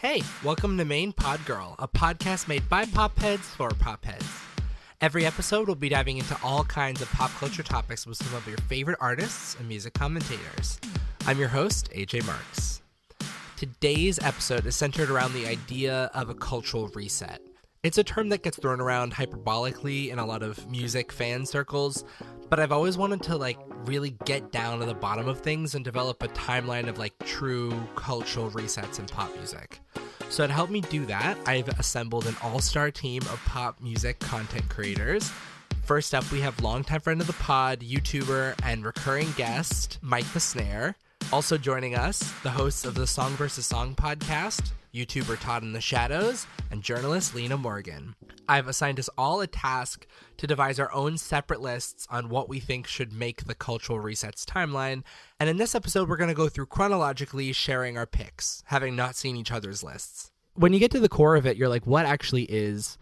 Hey, welcome to Main Pod Girl, a podcast made by Popheads for Popheads. Every episode, we'll be diving into all kinds of pop culture topics with some of your favorite artists and music commentators. I'm your host, AJ Marks. Today's episode is centered around the idea of a cultural reset. It's a term that gets thrown around hyperbolically in a lot of music fan circles, but I've always wanted to really get down to the bottom of things and develop a timeline of true cultural resets in pop music. So to help me do that, I've assembled an all-star team of pop music content creators. First up, we have longtime friend of the pod, YouTuber, and recurring guest, Mike the Snare. Also joining us, the hosts of the Song vs. Song podcast, YouTuber Todd in the Shadows, and journalist Lina Morgan. I've assigned us all a task to devise our own separate lists on what we think should make the cultural resets timeline, and in this episode we're going to go through chronologically sharing our picks, having not seen each other's lists. When you get to the core of it, you're like, what actually is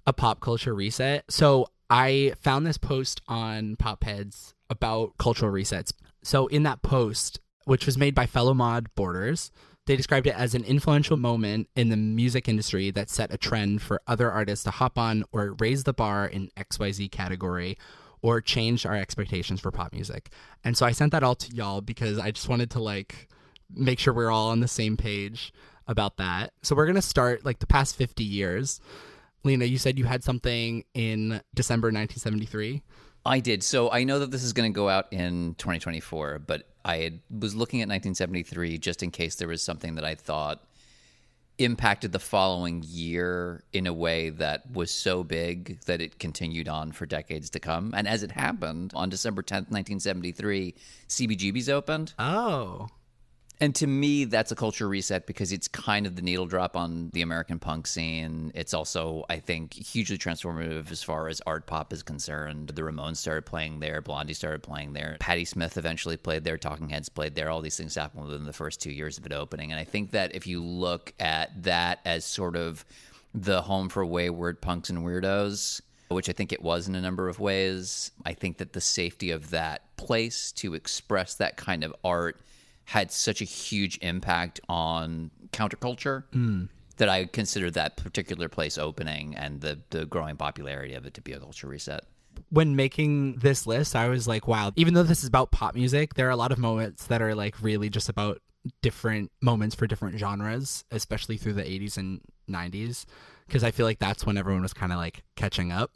a pop culture reset? So I found this post on Popheads about cultural resets. So in that post, which was made by fellow mod Borders, they described it as an influential moment in the music industry that set a trend for other artists to hop on or raise the bar in XYZ category or change our expectations for pop music. And so I sent that all to y'all because I just wanted to make sure we're all on the same page about that. So we're going to start the past 50 years. Lina, you said you had something in December 1973. I did. So I know that this is going to go out in 2024, but was looking at 1973 just in case there was something that I thought impacted the following year in a way that was so big that it continued on for decades to come. And as it happened, on December 10th, 1973, CBGB's opened. Oh. And to me, that's a culture reset because it's kind of the needle drop on the American punk scene. It's also, I think, hugely transformative as far as art pop is concerned. The Ramones started playing there. Blondie started playing there. Patti Smith eventually played there. Talking Heads played there. All these things happened within the first 2 years of it opening. And I think that if you look at that as sort of the home for wayward punks and weirdos, which I think it was in a number of ways, I think that the safety of that place to express that kind of art had such a huge impact on counterculture that I consider that particular place opening and the growing popularity of it to be a culture reset. When making this list, I was like, wow, even though this is about pop music, there are a lot of moments that are really just about different moments for different genres, especially through the 80s and 90s, because I feel like that's when everyone was kind of catching up.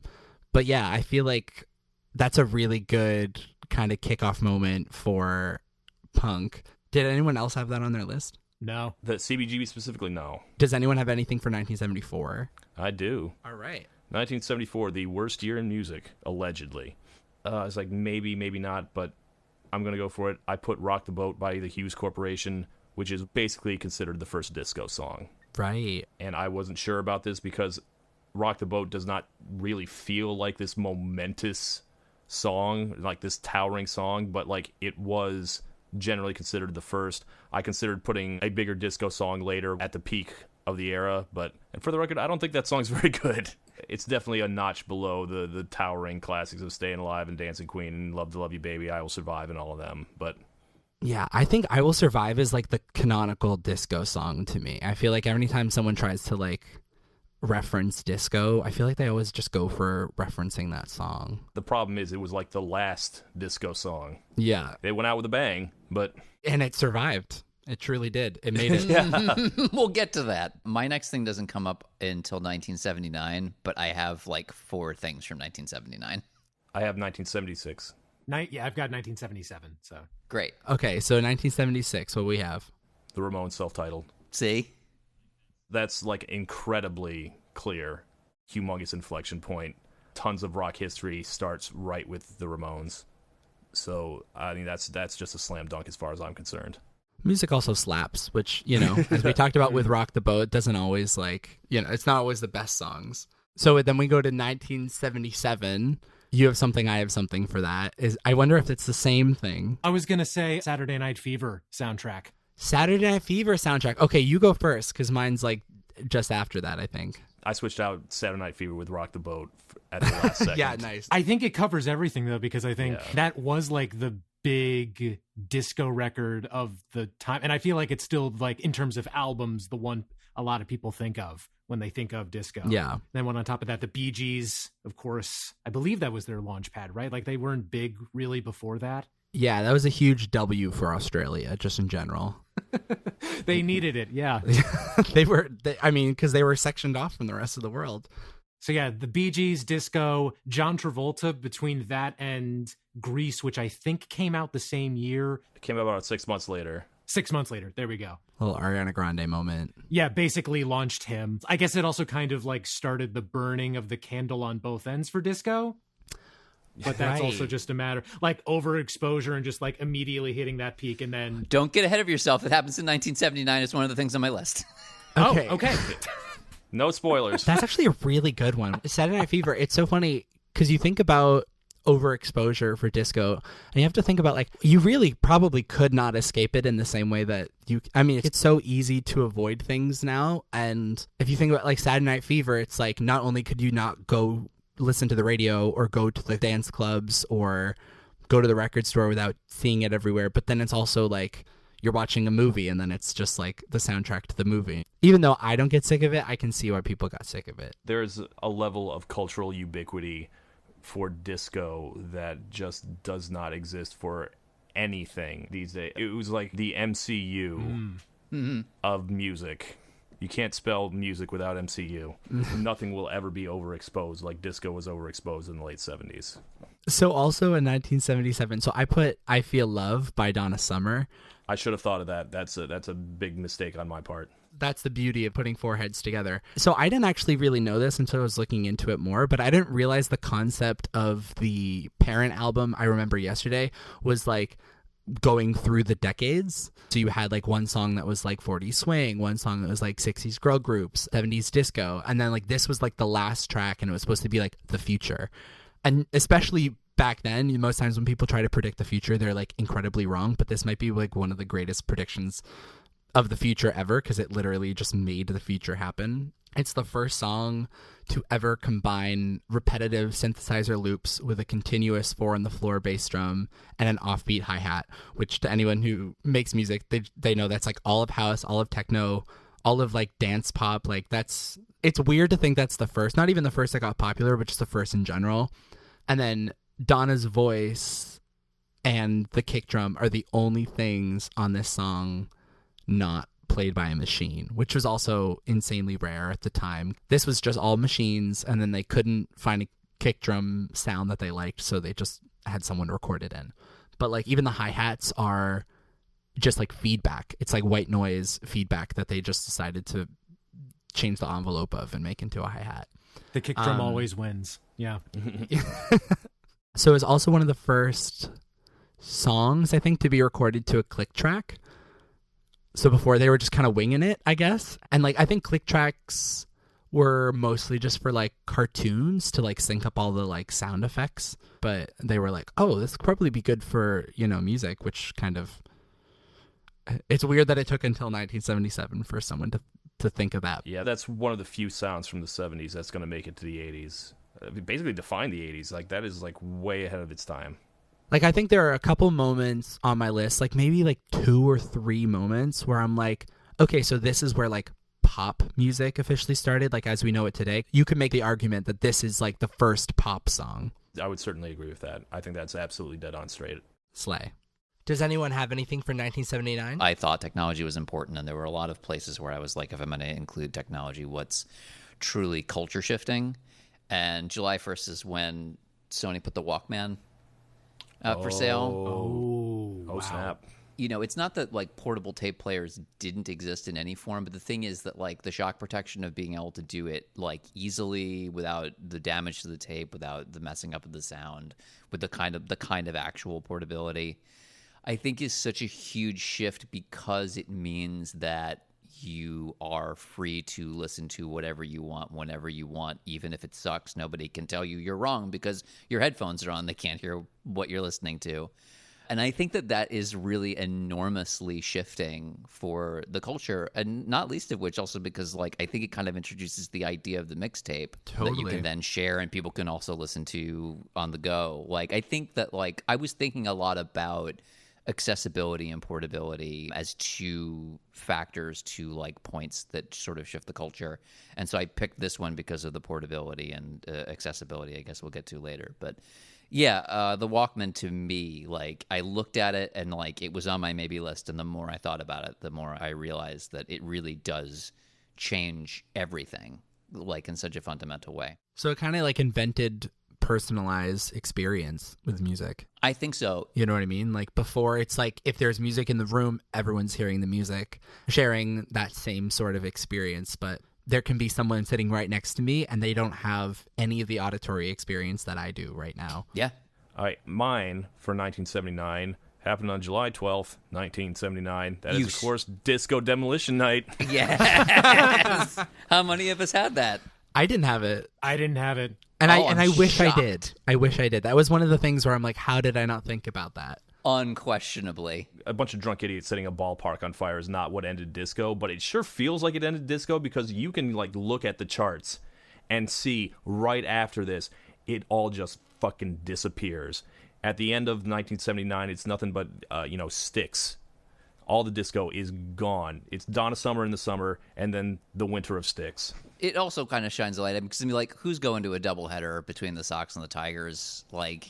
But yeah, I feel like that's a really good kind of kickoff moment for punk. Did anyone else have that on their list? No. The CBGB specifically, no. Does anyone have anything for 1974? I do. All right. 1974, the worst year in music, allegedly. It's maybe not, but I'm going to go for it. I put Rock the Boat by the Hughes Corporation, which is basically considered the first disco song. Right. And I wasn't sure about this because Rock the Boat does not really feel like this momentous song, like this towering song, but it was generally considered the first. I considered putting a bigger disco song later at the peak of the era, and for the record, I don't think that song's very good. It's definitely a notch below the towering classics of Staying Alive and Dancing Queen and Love to Love You Baby, I Will Survive, and all of them. But yeah, I think I Will Survive is the canonical disco song to me. I feel like every time someone tries to reference disco, I feel like they always just go for referencing that song. The problem is it was the last disco song. Yeah. They went out with a bang, and it survived. It truly did. It made it. Yeah. We'll get to that. My next thing doesn't come up until 1979, but I have 4 things from 1979. I have 1976. Yeah, I've got 1977, so. Great. Okay, so 1976, what we have? The Ramones self-titled. See? That's incredibly clear, humongous inflection point. Tons of rock history starts right with the Ramones. So, I mean, that's just a slam dunk as far as I'm concerned. Music also slaps, which, as we talked about with Rock the Boat, doesn't always it's not always the best songs. So then we go to 1977. You have something, I have something for that. I wonder if it's the same thing. I was going to say Saturday Night Fever soundtrack. Saturday Night Fever soundtrack. Okay, you go first, because mine's just after that, I think. I switched out Saturday Night Fever with Rock the Boat at the last second. Yeah, nice. I think it covers everything, though, because I think that was the big disco record of the time. And I feel like it's still, in terms of albums, the one a lot of people think of when they think of disco. Yeah. Then on top of that, the Bee Gees, of course, I believe that was their launch pad, right? Like they weren't big really before that. Yeah, that was a huge W for Australia, just in general. They needed it, yeah. Because they were sectioned off from the rest of the world. So yeah, the Bee Gees, disco, John Travolta, between that and Grease, which I think came out the same year. It came out about 6 months later. 6 months later, there we go. A little Ariana Grande moment. Yeah, basically launched him. I guess it also kind of like started the burning of the candle on both ends for disco. But that's Right. also just a matter like overexposure and just like immediately hitting that peak and then Don't get ahead of yourself. It happens in 1979. It's one of the things on my list. Okay. Oh, okay. No spoilers. That's actually a really good one. Saturday Night Fever, it's so funny because you think about overexposure for disco and you have to think about like you really probably could not escape it in the same way that it's so easy to avoid things now. And if you think about like Saturday Night Fever, it's like not only could you not go listen to the radio or go to the dance clubs or go to the record store without seeing it everywhere, but then it's also like you're watching a movie and then it's just like the soundtrack to the movie. Even though I don't get sick of it, I can see why people got sick of it. There's a level of cultural ubiquity for disco that just does not exist for anything these days. It was like the MCU of music. You can't spell music without MCU. Nothing will ever be overexposed like disco was overexposed in the late 70s. So also in 1977, so I put I Feel Love by Donna Summer. I should have thought of that. That's a big mistake on my part. That's the beauty of putting four heads together. So I didn't actually really know this until I was looking into it more, but I didn't realize the concept of the parent album I Remember Yesterday was like going through the decades. So you had like one song that was like 40s swing, one song that was like 60s girl groups, 70s disco, and then like this was like the last track and it was supposed to be like the future. And especially back then, most times when people try to predict the future, they're like incredibly wrong, but this might be like one of the greatest predictions of the future ever because it literally just made the future happen. It's the first song to ever combine repetitive synthesizer loops with a continuous 4-on-the-floor bass drum and an offbeat hi-hat, which to anyone who makes music, they know that's like all of house, all of techno, all of like dance pop. Like it's weird to think that's the first, not even the first that got popular, but just the first in general. And then Donna's voice and the kick drum are the only things on this song not played by a machine, which was also insanely rare at the time. This was just all machines, and then they couldn't find a kick drum sound that they liked, so they just had someone record it in. But like even the hi-hats are just like feedback. It's like white noise feedback that they just decided to change the envelope of and make into a hi-hat. The kick drum always wins. Yeah. So it was also one of the first songs, I think, to be recorded to a click track. So before they were just kind of winging it, I guess. And like I think click tracks were mostly just for like cartoons to like sync up all the like sound effects. But they were like, oh, this could probably be good for, music, which kind of, it's weird that it took until 1977 for someone to think of that. Yeah, that's one of the few sounds from the 70s that's going to make it to the 80s. Basically define the 80s. Like that is like way ahead of its time. Like, I think there are a couple moments on my list, like maybe like 2 or 3 moments where I'm like, okay, so this is where like pop music officially started, like as we know it today. You could make the argument that this is like the first pop song. I would certainly agree with that. I think that's absolutely dead on straight. Slay. Does anyone have anything for 1979? I thought technology was important, and there were a lot of places where I was like, if I'm going to include technology, what's truly culture shifting? And July 1st is when Sony put the Walkman up for sale. Oh, wow. Snap. It's not that like portable tape players didn't exist in any form, but the thing is that like the shock protection of being able to do it like easily without the damage to the tape, without the messing up of the sound, with the kind of actual portability, I think is such a huge shift because it means that you are free to listen to whatever you want, whenever you want, even if it sucks. Nobody can tell you you're wrong because your headphones are on. They can't hear what you're listening to. And I think that is really enormously shifting for the culture, and not least of which also because, like, I think it kind of introduces the idea of the mixtape that you can then share and people can also listen to on the go. Like, I think that, like, I was thinking a lot about accessibility and portability as two factors to like points that sort of shift the culture. And so I picked this one because of the portability and accessibility, I guess we'll get to later. But yeah, the Walkman to me, like I looked at it and like it was on my maybe list. And the more I thought about it, the more I realized that it really does change everything, like in such a fundamental way. So it kind of like invented personalized experience with music. I think so. You know what I mean? Like before, it's like if there's music in the room, everyone's hearing the music, sharing that same sort of experience. But there can be someone sitting right next to me and they don't have any of the auditory experience that I do right now. Yeah. All right, mine for 1979 happened on July 12th, 1979. That is, of course, Disco Demolition Night. Yes. How many of us had that? I didn't have it. I didn't have it. And I'm I wish shocked. I did. I wish I did. That was one of the things where I'm like, how did I not think about that? Unquestionably. A bunch of drunk idiots setting a ballpark on fire is not what ended disco, but it sure feels like it ended disco because you can like look at the charts and see right after this, it all just fucking disappears. At the end of 1979, it's nothing but, Styx. All the disco is gone. It's Donna Summer in the summer, and then the winter of Styx. It also kind of shines a light because I mean, like, who's going to a doubleheader between the Sox and the Tigers? Like,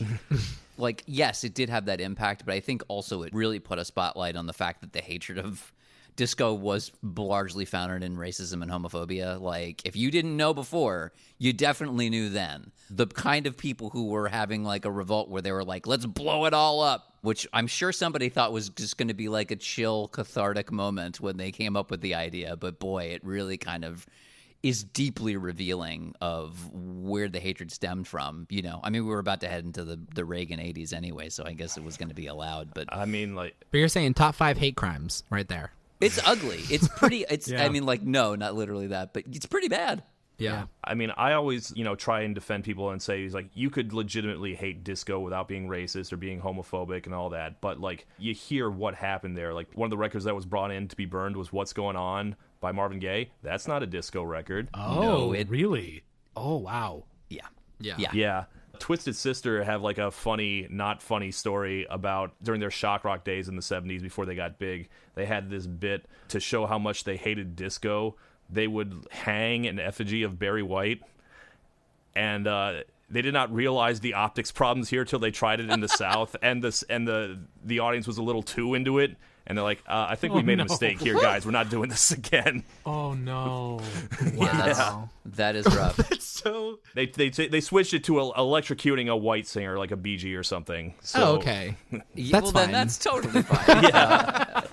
yes, it did have that impact, but I think also it really put a spotlight on the fact that the hatred of disco was largely founded in racism and homophobia. Like, if you didn't know before, you definitely knew then. The kind of people who were having like a revolt where they were like, let's blow it all up, which I'm sure somebody thought was just going to be like a chill, cathartic moment when they came up with the idea. But boy, it really kind of is deeply revealing of where the hatred stemmed from. You know, I mean, we were about to head into the Reagan 80s anyway, so I guess it was going to be allowed. But I mean, like, But you're saying top 5 hate crimes right there. it's ugly. It's pretty. It's. Yeah. I mean, like, no, not literally that, but it's pretty bad. Yeah. I mean, I always, try and defend people and say, like, you could legitimately hate disco without being racist or being homophobic and all that. But, like, you hear what happened there. Like, one of the records that was brought in to be burned was What's Going On by Marvin Gaye. That's not a disco record. Oh, really? Oh, wow. Yeah. Yeah. Yeah. Yeah. Twisted Sister have, like, a funny, not funny story about during their shock rock days in the 70s before they got big. They had this bit to show how much they hated disco. They would hang an effigy of Barry White, and they did not realize the optics problems here till they tried it in the South, and the audience was a little too into it, and they're like, I think we made a mistake here, guys. We're not doing this again. Oh, no. Wow. That is rough. So. They switched it to electrocuting a white singer like a Bee Gee or something. So, Oh, okay. Yeah, That's well, fine. then that's totally fine.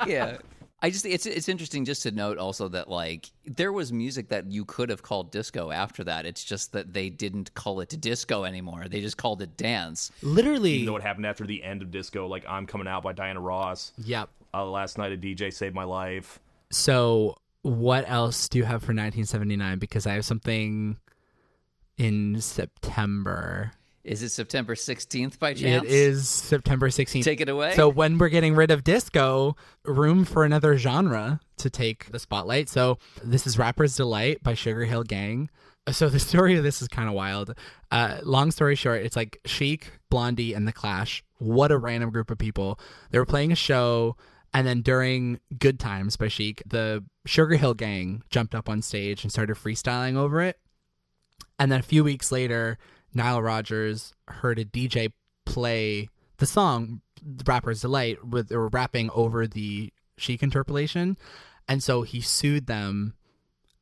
Yeah. I just it's interesting just to note also that like there was music that you could have called disco after that. It's just that they didn't call it disco anymore. They just called it dance. Literally. You know what happened after the end of disco? Like I'm Coming Out by Diana Ross. Yep. Last Night a DJ Saved My Life. So what else do you have for 1979? Because I have something in September. Is it September 16th by chance? It is September 16th. Take it away. So when we're getting rid of disco, room for another genre to take the spotlight. So this is Rapper's Delight by Sugar Hill Gang. So the story of this is kind of wild. Long story short, it's like Chic, Blondie, and The Clash. What a random group of people. They were playing a show, and then during Good Times by Chic, the Sugar Hill Gang jumped up on stage and started freestyling over it. And then a few weeks later, Nile Rodgers heard a DJ play the song Rapper's Delight they were rapping over the Chic interpolation, and so he sued them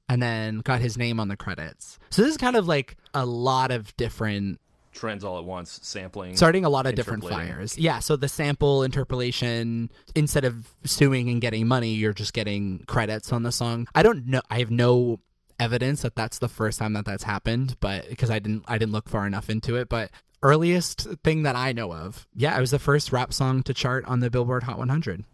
and then got his name on the credits. So this is kind of like a lot of different Trends all at once, sampling. starting a lot of different interpolating. fires. Yeah, so the sample interpolation, instead of suing and getting money, you're just getting credits on the song. I don't know. I have no evidence that that's the first time that that's happened, but because I didn't look far enough into it. But earliest thing that I know of, yeah, it was the first rap song to chart on the Billboard Hot 100.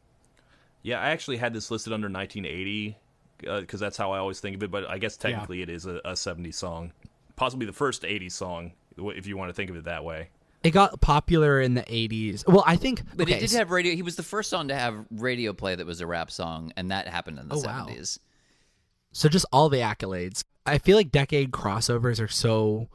Yeah, I actually had this listed under 1980 because that's how I always think of it. But I guess technically it is a 70s song, possibly the first 80s song, if you want to think of it that way. It got popular in the 80s. Well, I think, But okay, it did have radio. He was the first song to have radio play that was a rap song, and that happened in the 70s. So just all the accolades. I feel like decade crossovers are so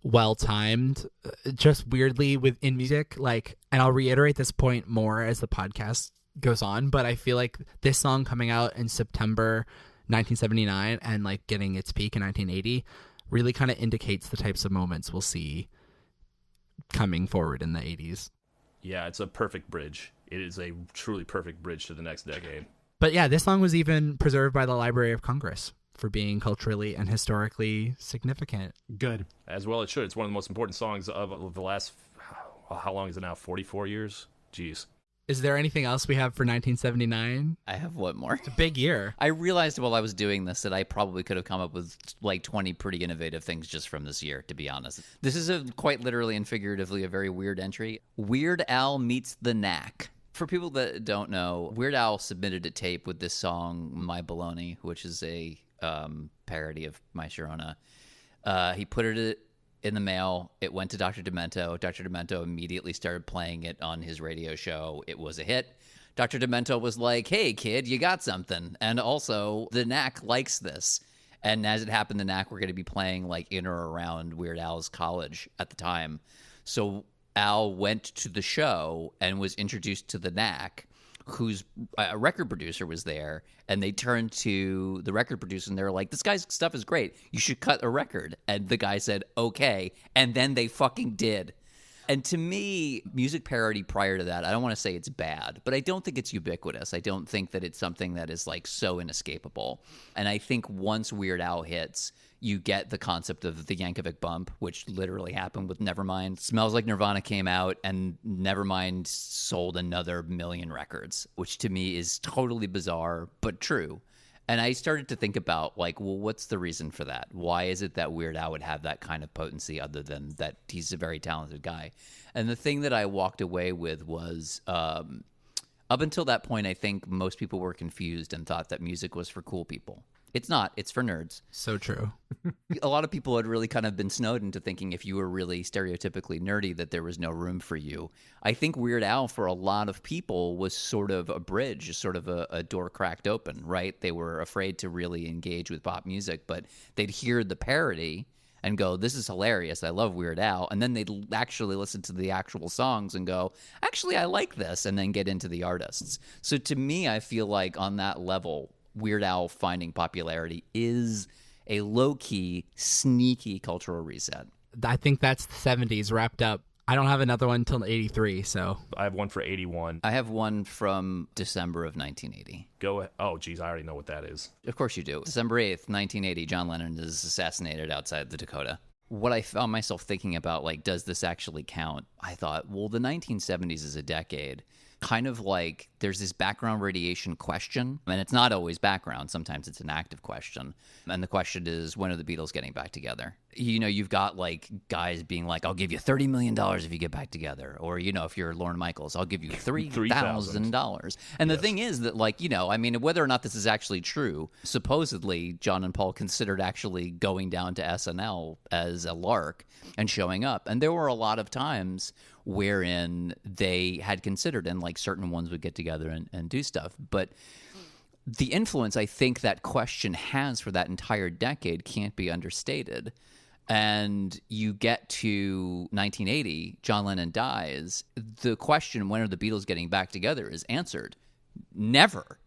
well timed, just weirdly within music. Like, and I'll reiterate this point more as the podcast goes on, but I feel like this song coming out in September 1979 and like getting its peak in 1980 really kind of indicates the types of moments we'll see coming forward in the 80s. Yeah, it's a perfect bridge. It is a truly perfect bridge to the next decade. But yeah, this song was even preserved by the Library of Congress for being culturally and historically significant. Good. As well it should. It's one of the most important songs of the last, how long is it now, 44 years? Jeez. Is there anything else we have for 1979? I have one more. It's a big year. I realized while I was doing this that I probably could have come up with like 20 pretty innovative things just from this year, to be honest. This is quite literally and figuratively a very weird entry. Weird Al meets the Knack. For people that don't know, Weird Al submitted a tape with this song, My Baloney, which is a parody of My Sharona. He put it in the mail. It went to Dr. Demento. Dr. Demento immediately started playing it on his radio show. It was a hit. Dr. Demento was like, hey, kid, you got something. And also, the Knack likes this. And as it happened, the Knack were going to be playing like in or around Weird Al's college at the time. So Al went to the show and was introduced to the Knack, whose record producer was there, and they turned to the record producer and they were like, this guy's stuff is great. You should cut a record. And the guy said, okay. And then they fucking did. And to me, music parody prior to that, I don't want to say it's bad, but I don't think it's ubiquitous. I don't think that it's something that is like so inescapable. And I think once Weird Al hits, you get the concept of the Yankovic bump, which literally happened with Nevermind. Smells Like Nirvana came out, and Nevermind sold another million records, which to me is totally bizarre, but true. And I started to think about, like, well, what's the reason for that? Why is it that Weird Al would have that kind of potency other than that he's a very talented guy? And the thing that I walked away with was, up until that point, I think most people were confused and thought that music was for cool people. It's not. It's for nerds. So true. A lot of people had really kind of been snowed into thinking if you were really stereotypically nerdy that there was no room for you. I think Weird Al, for a lot of people, was sort of a bridge, sort of a door cracked open, right? They were afraid to really engage with pop music, but they'd hear the parody and go, this is hilarious. I love Weird Al. And then they'd actually listen to the actual songs and go, actually, I like this, and then get into the artists. So to me, I feel like on that level, Weird Al finding popularity is a low-key, sneaky cultural reset. I think that's the 70s wrapped up. I don't have another one until 83, so. I have one for 81. I have one from December of 1980. Go ahead. Oh, geez, I already know what that is. Of course you do. December 8th, 1980, John Lennon is assassinated outside the Dakota. What I found myself thinking about, like, does this actually count? I thought, well, the 1970s is a decade. Kind of like there's this background radiation question, and it's not always background. Sometimes it's an active question. And the question is, when are the Beatles getting back together? You know, you've got like guys being like, I'll give you $30 million if you get back together. Or, you know, if you're Lorne Michaels, I'll give you $3,000. And the thing is that, like, you know, I mean, whether or not this is actually true, supposedly John and Paul considered actually going down to SNL as a lark and showing up. And there were a lot of times wherein they had considered, and like certain ones would get together and do stuff. But the influence I think that question has for that entire decade can't be understated. And you get to 1980, John Lennon dies. The question, when are the Beatles getting back together, is answered. Never.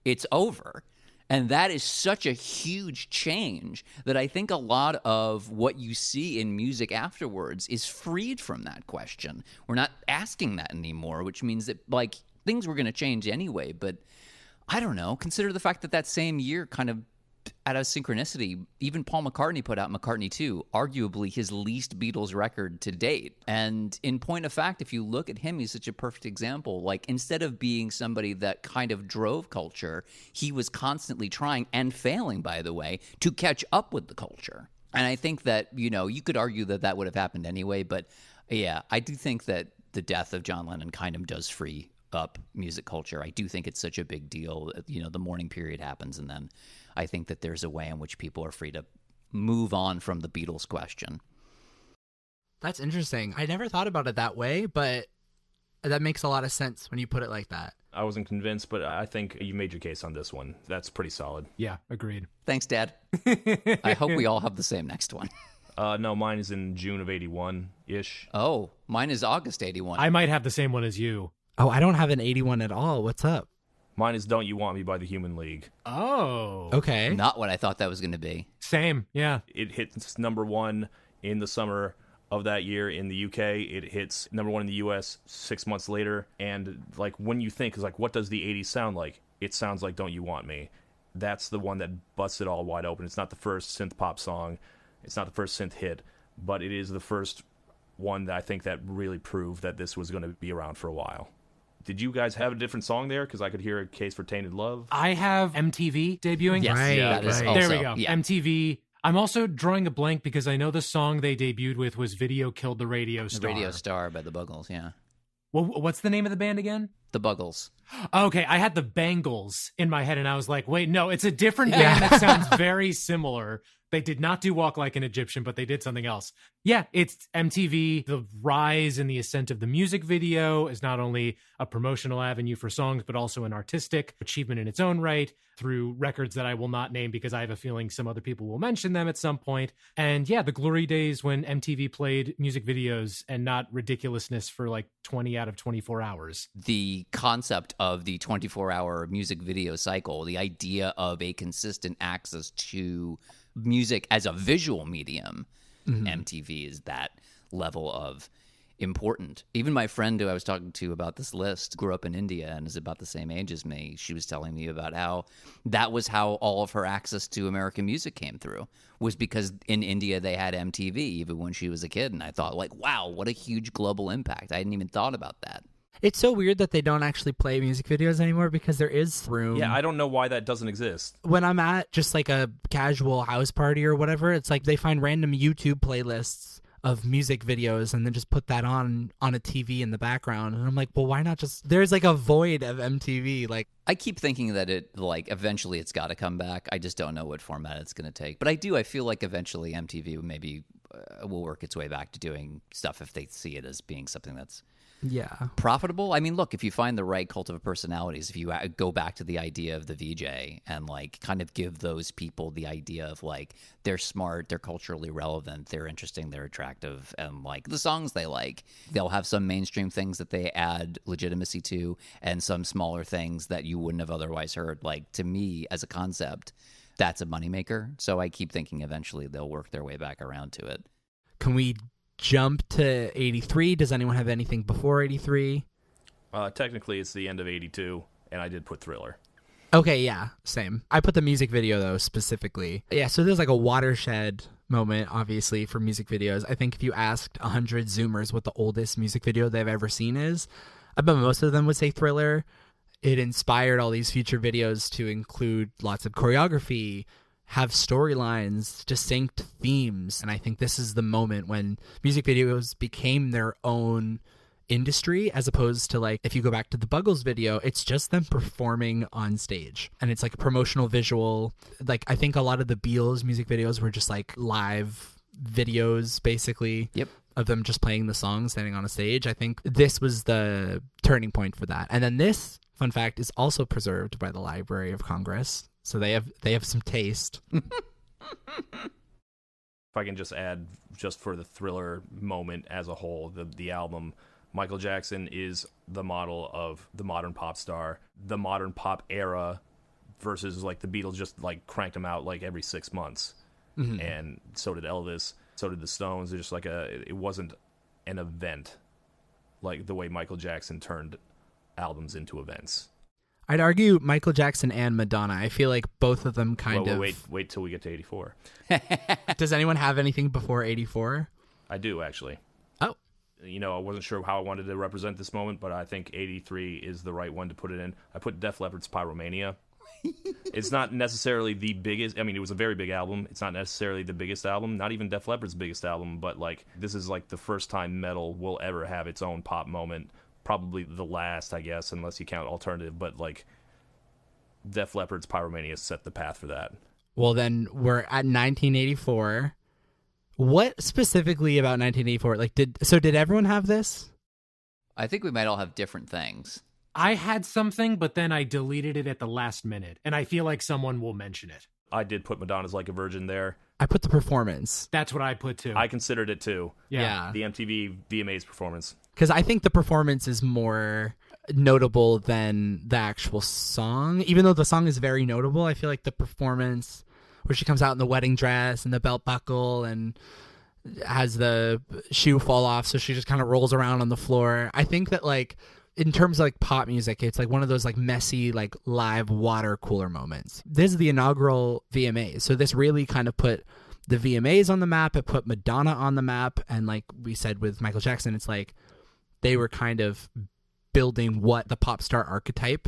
It's over. And that is such a huge change that I think a lot of what you see in music afterwards is freed from that question. We're not asking that anymore, which means that, like, things were going to change anyway. But I don't know. Consider the fact that that same year, kind of out of synchronicity, even Paul McCartney put out McCartney 2, arguably his least Beatles record to date. And in point of fact, if you look at him, he's such a perfect example. Like, instead of being somebody that kind of drove culture, he was constantly trying, and failing, by the way, to catch up with the culture. And I think that, you know, you could argue that that would have happened anyway. But yeah, I do think that the death of John Lennon kind of does free up music culture. I do think it's such a big deal. You know, the mourning period happens, and then I think that there's a way in which people are free to move on from the Beatles question. That's interesting. I never thought about it that way, but that makes a lot of sense when you put it like that. I wasn't convinced, but I think you made your case on this one. That's pretty solid. Yeah, agreed. Thanks, Dad. I hope we all have the same next one. No, mine is in June of 81-ish. Oh, mine is August 81. I might have the same one as you. Oh, I don't have an 81 at all. What's up? Mine is Don't You Want Me by the Human League. Oh. Okay. Not what I thought that was going to be. Same, yeah. It hits number one in the summer of that year in the UK. It hits number one in the US 6 months later. And like when you think, is like, what does the 80s sound like? It sounds like Don't You Want Me. That's the one that busts it all wide open. It's not the first synth pop song. It's not the first synth hit, but it is the first one that I think that really proved that this was going to be around for a while. Did you guys have a different song there? Because I could hear A Case for Tainted Love. I have MTV debuting. Yes, Right, that is right. also, There we go. yeah. MTV. I'm also drawing a blank because I know the song they debuted with was Video Killed the Radio The Star. Radio Star by the Buggles, yeah. Well, what's the name of the band again? The Buggles. Okay, I had the Bangles in my head and I was like, wait, no, it's a different band that sounds very similar. They did not do Walk Like an Egyptian, but they did something else. Yeah, it's MTV. The rise and the ascent of the music video is not only a promotional avenue for songs, but also an artistic achievement in its own right through records that I will not name because I have a feeling some other people will mention them at some point. And yeah, the glory days when MTV played music videos and not ridiculousness for like 20 out of 24 hours. The concept of the 24-hour music video cycle, the idea of a consistent access to music as a visual medium, MTV is that level of important. Even my friend who I was talking to about this list grew up in India and is about the same age as me. She was telling me about how that was how all of her access to American music came through, was because in India they had MTV even when she was a kid. And I thought, like, wow, what a huge global impact. I hadn't even thought about that. It's so weird that they don't actually play music videos anymore because there is room. Yeah, I don't know why that doesn't exist. When I'm at just like a casual house party or whatever, it's like they find random YouTube playlists of music videos and then just put that on a TV in the background. And I'm like, well, why not just... There's like a void of MTV. Like, I keep thinking that it, like, eventually it's got to come back. I just don't know what format it's going to take. But I feel like eventually MTV maybe will work its way back to doing stuff if they see it as being something that's yeah. profitable. I mean, look, if you find the right cult of personalities, if you go back to the idea of the VJ and like kind of give those people the idea of like they're smart, they're culturally relevant, they're interesting, they're attractive, and like the songs they like, they'll have some mainstream things that they add legitimacy to and some smaller things that you wouldn't have otherwise heard. Like, to me as a concept, that's a moneymaker. So I keep thinking eventually they'll work their way back around to it. Can we jump to 83? Does anyone have anything before 83? Technically, it's the end of 82, and I did put Thriller. Okay, yeah, same. I put the music video, though, specifically. Yeah, so there's like a watershed moment, obviously, for music videos. I think if you asked 100 Zoomers what the oldest music video they've ever seen is, I bet most of them would say Thriller. It inspired all these future videos to include lots of choreography, have storylines, distinct themes. And I think this is the moment when music videos became their own industry, as opposed to like, if you go back to the Buggles video, it's just them performing on stage. And it's like a promotional visual. Like, I think a lot of the Beatles music videos were just like live videos, basically. Yep. Of them just playing the song, standing on a stage. I think this was the turning point for that. And then this, fun fact, is also preserved by the Library of Congress. So they have some taste. If I can just add, just for the Thriller moment as a whole, the album, Michael Jackson is the model of the modern pop star, the modern pop era, versus like the Beatles just like cranked him out like every 6 months. Mm-hmm. And so did Elvis, so did the Stones. They're just like it wasn't an event like the way Michael Jackson turned albums into events. I'd argue Michael Jackson and Madonna. I feel like both of them kind of... Wait till we get to 84. Does anyone have anything before 84? I do, actually. Oh. You know, I wasn't sure how I wanted to represent this moment, but I think 83 is the right one to put it in. I put Def Leppard's Pyromania. It's not necessarily the biggest... I mean, it was a very big album. It's not necessarily the biggest album, not even Def Leppard's biggest album, but like this is like the first time metal will ever have its own pop moment. Probably the last, I guess, unless you count alternative, but like Def Leppard's Pyromania set the path for that. Well, then we're at 1984. What specifically about 1984? Like, did everyone have this? I think we might all have different things. I had something, but then I deleted it at the last minute, and I feel like someone will mention it. I did put Madonna's Like a Virgin there. I put the performance. That's what I put too. I considered it too. Yeah. The MTV VMAs performance. Because I think the performance is more notable than the actual song. Even though the song is very notable, I feel like the performance where she comes out in the wedding dress and the belt buckle and has the shoe fall off, so she just kind of rolls around on the floor. I think that, like, in terms of like pop music, it's like one of those like messy, like live water cooler moments. This is the inaugural VMAs. So this really kind of put the VMAs on the map. It put Madonna on the map. And like we said with Michael Jackson, it's like they were kind of building what the pop star archetype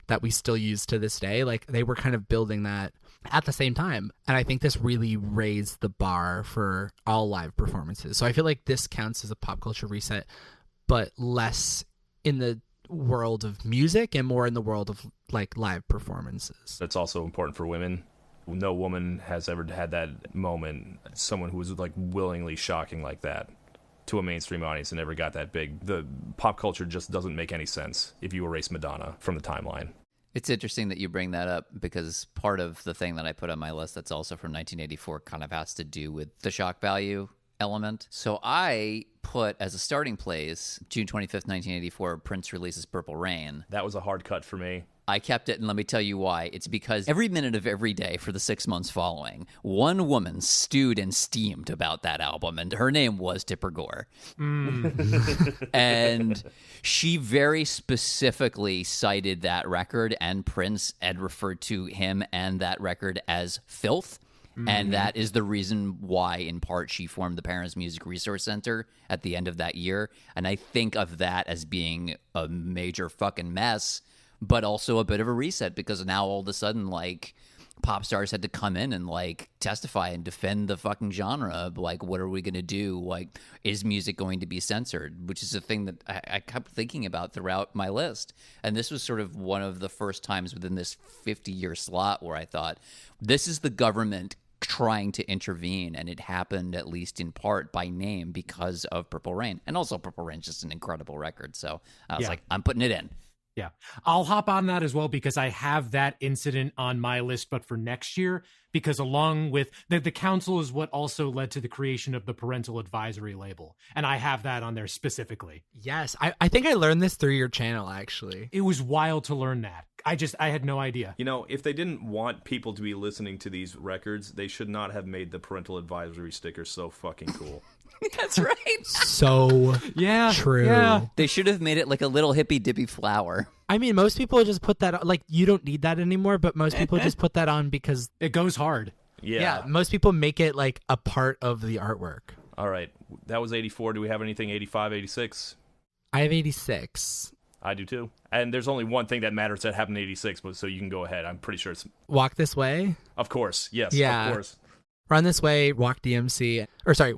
that we still use to this day. Like they were kind of building that at the same time. And I think this really raised the bar for all live performances. So I feel like this counts as a pop culture reset, but less in the world of music and more in the world of like live performances. That's also important for women. No woman has ever had that moment, someone who was like willingly shocking like that to a mainstream audience and never got that big. The pop culture just doesn't make any sense if you erase Madonna from the timeline. It's interesting that you bring that up because part of the thing that I put on my list that's also from 1984 kind of has to do with the shock value element. So I put as a starting place, June 25th, 1984, Prince releases Purple Rain. That was a hard cut for me. I kept it, and let me tell you why. It's because every minute of every day for the 6 months following, one woman stewed and steamed about that album, and her name was Tipper Gore. And she very specifically cited that record, and Prince had referred to him and that record as filth. And that is the reason why, in part, she formed the Parents Music Resource Center at the end of that year. And I think of that as being a major fucking mess, but also a bit of a reset because now all of a sudden, like, pop stars had to come in and, like, testify and defend the fucking genre. Like, what are we going to do? Like, is music going to be censored? Which is a thing that I kept thinking about throughout my list. And this was sort of one of the first times within this 50-year slot where I thought, this is the government trying to intervene, and it happened at least in part by name because of Purple Rain. And also Purple Rain's just an incredible record, so I was like, I'm putting it in. Yeah, I'll hop on that as well because I have that incident on my list, but for next year, because along with the council is what also led to the creation of the parental advisory label. And I have that on there specifically. Yes, I think I learned this through your channel, actually. It was wild to learn that. I had no idea. You know, if they didn't want people to be listening to these records, they should not have made the parental advisory sticker so fucking cool. That's right. So true. Yeah. They should have made it like a little hippy dippy flower. I mean, most people just put that on, like, you don't need that anymore, but most people just put that on because it goes hard. Yeah. Most people make it like a part of the artwork. All right. That was 84. Do we have anything 85, 86? I have 86. I do too. And there's only one thing that matters that happened in 86, but so you can go ahead. I'm pretty sure it's... Walk This Way? Of course. Yes, Yeah. of course. Run This Way, Walk DMC,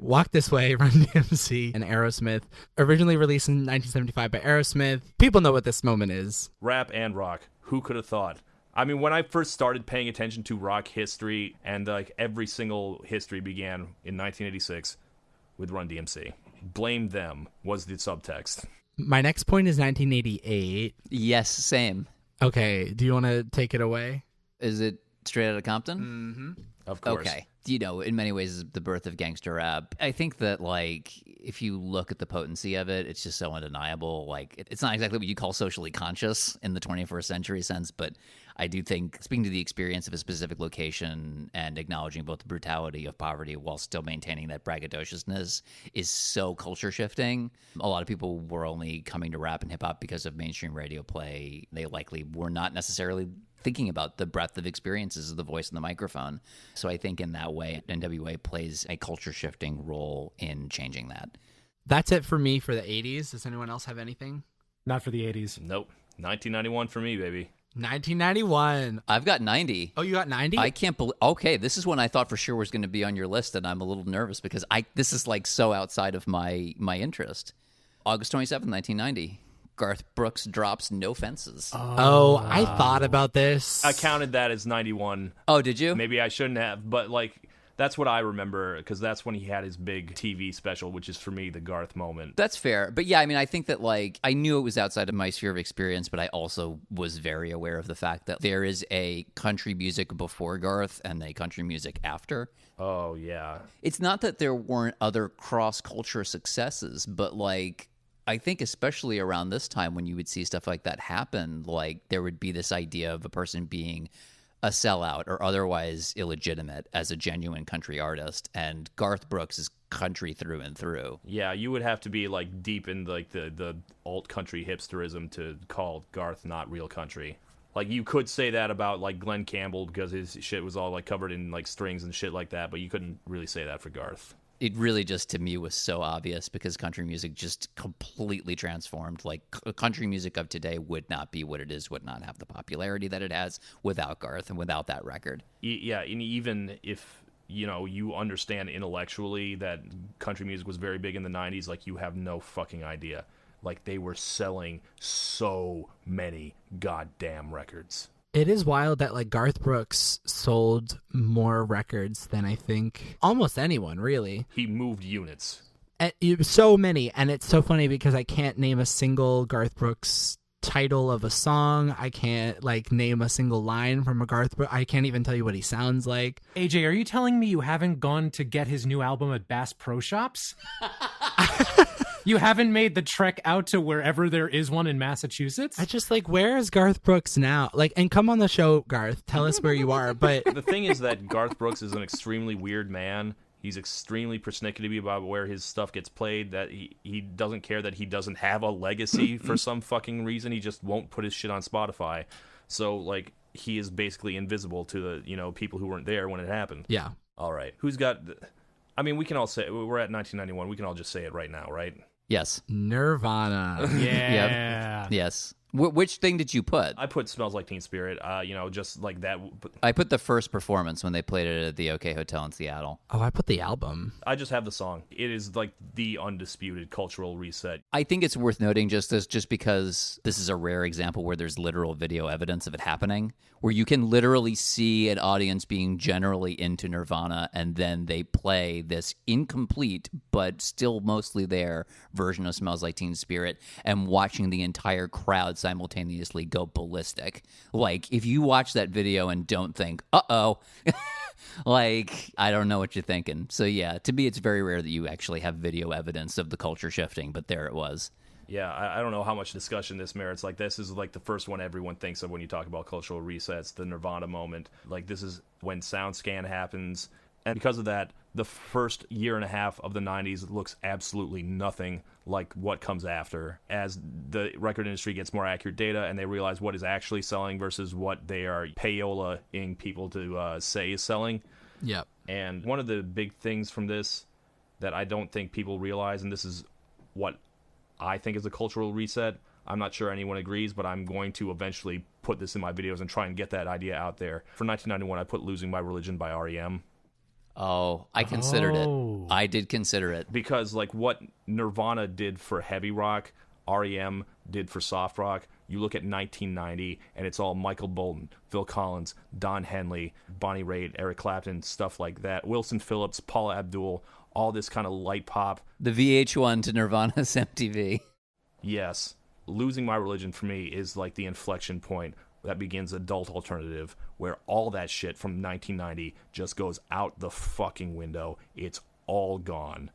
Walk This Way, Run DMC, and Aerosmith. Originally released in 1975 by Aerosmith. People know what this moment is. Rap and rock. Who could have thought? I mean, when I first started paying attention to rock history, and like every single history began in 1986 with Run DMC. Blame Them was the subtext. My next point is 1988. Yes, same. Okay, do you want to take it away? Is it Straight Outta Compton? Mm-hmm. Of course. Okay. You know, in many ways, the birth of gangster rap. I think that, like, if you look at the potency of it, it's just so undeniable. Like, it's not exactly what you call socially conscious in the 21st century sense, but I do think speaking to the experience of a specific location and acknowledging both the brutality of poverty while still maintaining that braggadociousness is so culture shifting. A lot of people were only coming to rap and hip hop because of mainstream radio play. They likely were not necessarily thinking about the breadth of experiences of the voice and the microphone. So I think in that way, NWA plays a culture-shifting role in changing that. That's it for me for the 80s. Does anyone else have anything? Not for the 80s. Nope. 1991 for me, baby. 1991. I've got 90. Oh, you got 90? I can't believe... Okay, this is one I thought for sure was going to be on your list, and I'm a little nervous because this is like so outside of my interest. August 27th, 1990. Garth Brooks drops No Fences. Oh, I thought about this. I counted that as 91. Oh, did you? Maybe I shouldn't have, but like That's what I remember, because that's when he had his big TV special, which is, for me, the Garth moment. That's fair. But yeah, I mean, I think that, like, I knew it was outside of my sphere of experience, but I also was very aware of the fact that there is a country music before Garth and a country music after. Oh, yeah. It's not that there weren't other cross-culture successes, but, like, I think especially around this time when you would see stuff like that happen, like, there would be this idea of a person being a sellout or otherwise illegitimate as a genuine country artist, and Garth Brooks is country through and through. Yeah, you would have to be like deep in like the alt country hipsterism to call Garth not real country. Like, you could say that about like Glenn Campbell because his shit was all like covered in like strings and shit like that, but you couldn't really say that for Garth. It really just, to me, was so obvious because country music just completely transformed. Like, country music of today would not be what it is, would not have the popularity that it has without Garth and without that record. Yeah, and even if, you know, you understand intellectually that country music was very big in the 90s, like, you have no fucking idea. Like, they were selling so many goddamn records. It is wild that, like, Garth Brooks sold more records than I think almost anyone, really. He moved units. And so many, and it's so funny because I can't name a single Garth Brooks title of a song. I can't, like, name a single line from a Garth Brooks. I can't even tell you what he sounds like. AJ, are you telling me you haven't gone to get his new album at Bass Pro Shops? You haven't made the trek out to wherever there is one in Massachusetts? I just, like, where is Garth Brooks now? Like, and come on the show, Garth. Tell us where you are. But the thing is that Garth Brooks is an extremely weird man. He's extremely persnickety about where his stuff gets played, that he doesn't care that he doesn't have a legacy for some fucking reason. He just won't put his shit on Spotify. So, like, he is basically invisible to the, you know, people who weren't there when it happened. yeah. All right. Who's got... I mean, we can all say... We're at 1991. We can all just say it right now, right? Yes. Nirvana. Yeah. Yep. Yes. Which thing did you put? I put Smells Like Teen Spirit, you know, just like that. I put the first performance when they played it at the OK Hotel in Seattle. Oh, I put the album. I just have the song. It is like the undisputed cultural reset. I think it's worth noting just because this is a rare example where there's literal video evidence of it happening, where you can literally see an audience being generally into Nirvana, and then they play this incomplete but still mostly there version of Smells Like Teen Spirit, and watching the entire crowd simultaneously go ballistic. Like, if you watch that video and don't think, uh-oh, like, I don't know what you're thinking. So yeah, to me, it's very rare that you actually have video evidence of the culture shifting, but there it was. Yeah, I don't know how much discussion this merits. Like, this is like the first one everyone thinks of when you talk about cultural resets, the Nirvana moment. Like, this is when SoundScan happens. And because of that, the first year and a half of the 90s looks absolutely nothing like what comes after. As the record industry gets more accurate data and they realize what is actually selling versus what they are payola-ing people to say is selling. Yep. And one of the big things from this that I don't think people realize, and this is what I think is a cultural reset, I'm not sure anyone agrees, but I'm going to eventually put this in my videos and try and get that idea out there. For 1991, I put Losing My Religion by R.E.M. Oh, I considered it. I did consider it. Because, like, what Nirvana did for heavy rock, R.E.M. did for soft rock. You look at 1990, and it's all Michael Bolton, Phil Collins, Don Henley, Bonnie Raitt, Eric Clapton, stuff like that. Wilson Phillips, Paula Abdul, all this kind of light pop. The VH1 to Nirvana's MTV. Yes. Losing My Religion, for me, is like the inflection point that begins adult alternative, where all that shit from 1990 just goes out the fucking window. It's all gone.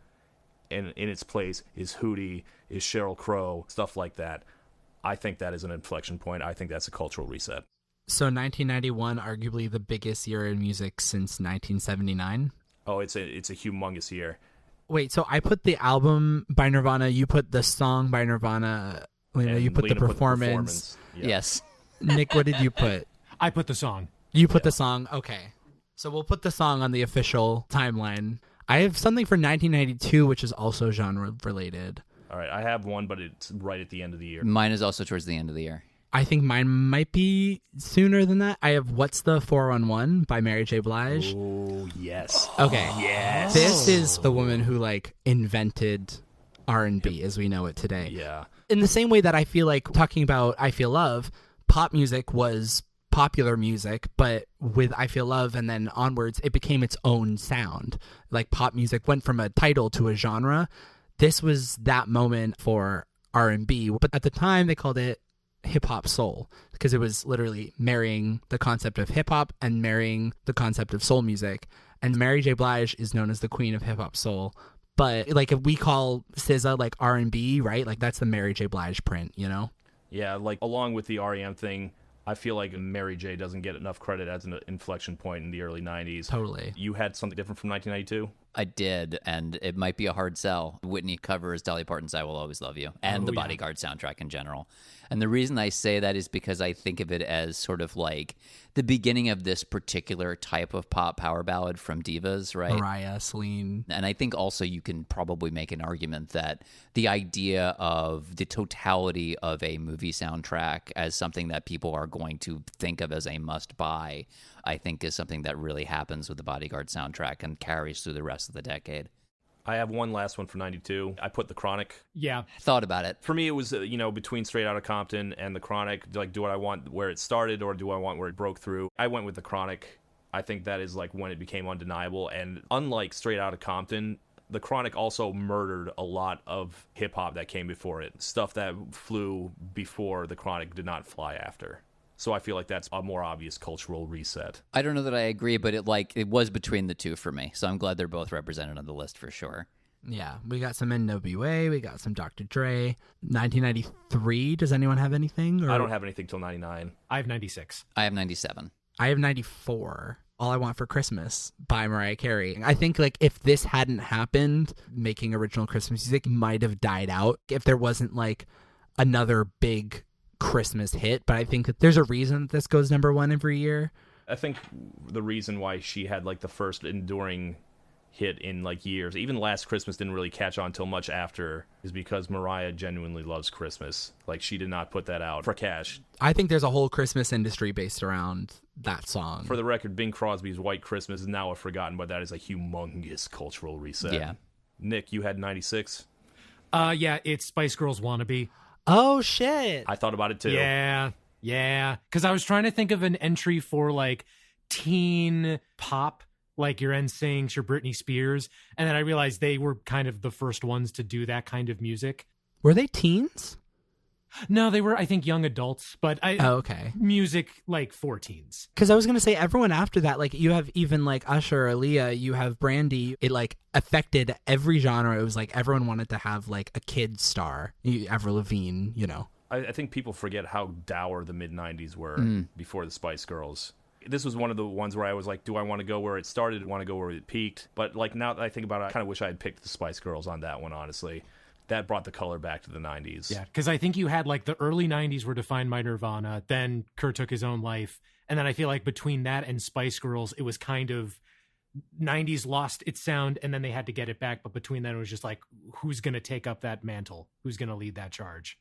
And in its place is Hootie, is Sheryl Crow, stuff like that. I think that is an inflection point. I think that's a cultural reset. So 1991, arguably the biggest year in music since 1979. Oh, it's a humongous year. Wait, so I put the album by Nirvana, you put the song by Nirvana, Lina, And you put Lina the performance. Yeah. Yes. Nick, what did you put? I put the song. You put the song? Okay. So we'll put the song on the official timeline. I have something for 1992, which is also genre-related. All right, I have one, but it's right at the end of the year. Mine is also towards the end of the year. I think mine might be sooner than that. I have What's the 411 by Mary J. Blige. Oh, yes. Okay. Yes. This is the woman who, like, invented R&B as we know it today. Yeah. In the same way that I feel like talking about I Feel Love, pop music was popular music, but with I Feel Love and then onwards, it became its own sound. Like pop music went from a title to a genre. This was that moment for R&B, but at the time they called it hip hop soul because it was literally marrying the concept of hip hop and marrying the concept of soul music. And Mary J. Blige is known as the queen of hip hop soul. But like if we call SZA like R&B, right? Like that's the Mary J. Blige print, you know? Yeah, like along with the REM thing, I feel like Mary J. doesn't get enough credit as an inflection point in the early 90s. Totally. You had something different from 1992? I did, and it might be a hard sell. Whitney covers Dolly Parton's I Will Always Love You, and the Bodyguard soundtrack in general. And the reason I say that is because I think of it as sort of like the beginning of this particular type of pop power ballad from divas, right? Mariah, Celine. And I think also you can probably make an argument that the idea of the totality of a movie soundtrack as something that people are going to think of as a must-buy, I think is something that really happens with the Bodyguard soundtrack and carries through the rest of the decade. I have one last one for 92. I put The Chronic. Yeah. Thought about it. For me, it was, between Straight Outta Compton and The Chronic. Like, do I want where it started or do I want where it broke through? I went with The Chronic. I think that is, like, when it became undeniable. And unlike Straight Outta Compton, The Chronic also murdered a lot of hip-hop that came before it. Stuff that flew before The Chronic did not fly after. So I feel like that's a more obvious cultural reset. I don't know that I agree, but it was between the two for me. So I'm glad they're both represented on the list for sure. Yeah, we got some NWA, we got some Dr. Dre. 1993, does anyone have anything? Or... I don't have anything till 99. I have 96. I have 97. I have 94. All I Want for Christmas by Mariah Carey. I think like if this hadn't happened, making original Christmas music might have died out if there wasn't like another big Christmas hit. But I think that there's a reason that this goes number one every year. I think the reason why she had like the first enduring hit in like years, even Last Christmas didn't really catch on till much after, is because Mariah genuinely loves Christmas. Like she did not put that out for cash. I think there's a whole Christmas industry based around that song. For the record, Bing Crosby's White Christmas is now forgotten, but that is a humongous cultural reset. Yeah. Nick, you had 96? Yeah, it's Spice Girls Wannabe. Oh, shit. I thought about it too. Yeah. Because I was trying to think of an entry for like teen pop, like your NSYNC, your Britney Spears. And then I realized they were kind of the first ones to do that kind of music. Were they teens? No, they were, I think, young adults, but okay. Music like for teens. Because I was going to say everyone after that, like you have even like Usher, Aaliyah, you have Brandy. It like affected every genre. It was like everyone wanted to have like a kid star. Avril Lavigne, you know. I think people forget how dour the mid-90s were before the Spice Girls. This was one of the ones where I was like, do I want to go where it started? Do I want to go where it peaked? But like now that I think about it, I kind of wish I had picked the Spice Girls on that one, honestly. That brought the color back to the 90s. Yeah, because I think you had like the early 90s were defined by Nirvana, then Kurt took his own life. And then I feel like between that and Spice Girls, it was kind of 90s lost its sound and then they had to get it back. But between then, it was just like, who's going to take up that mantle? Who's going to lead that charge?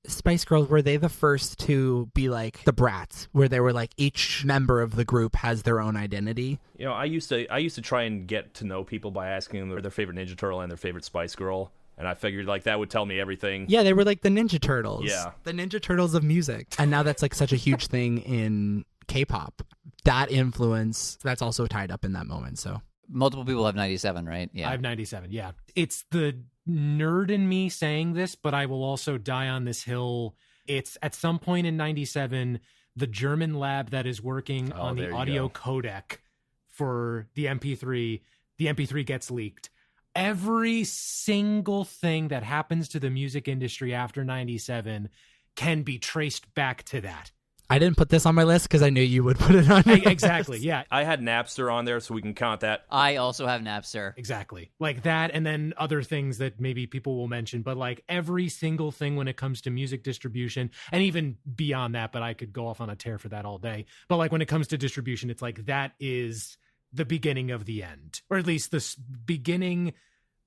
Spice Girls, were they the first to be like the brats, where they were like each member of the group has their own identity? You know, I used to try and get to know people by asking them their favorite Ninja Turtle and their favorite Spice Girl. And I figured like that would tell me everything. Yeah, they were like the Ninja Turtles. Yeah. The Ninja Turtles of music. And now that's like such a huge thing in K-pop. That influence, that's also tied up in that moment. So multiple people have 97, right? Yeah. I have 97, yeah. It's the nerd in me saying this, but I will also die on this hill. It's at some point in 97, the German lab that is working on the audio codec for the MP3 gets leaked. Every single thing that happens to the music industry after 97 can be traced back to that. I didn't put this on my list because I knew you would put it on your Exactly, list. yeah. I had Napster on there, so we can count that. I also have Napster. Exactly. Like that, and then other things that maybe people will mention, but like every single thing when it comes to music distribution, and even beyond that, but I could go off on a tear for that all day. But like when it comes to distribution, it's like that is the beginning of the end, or at least the beginning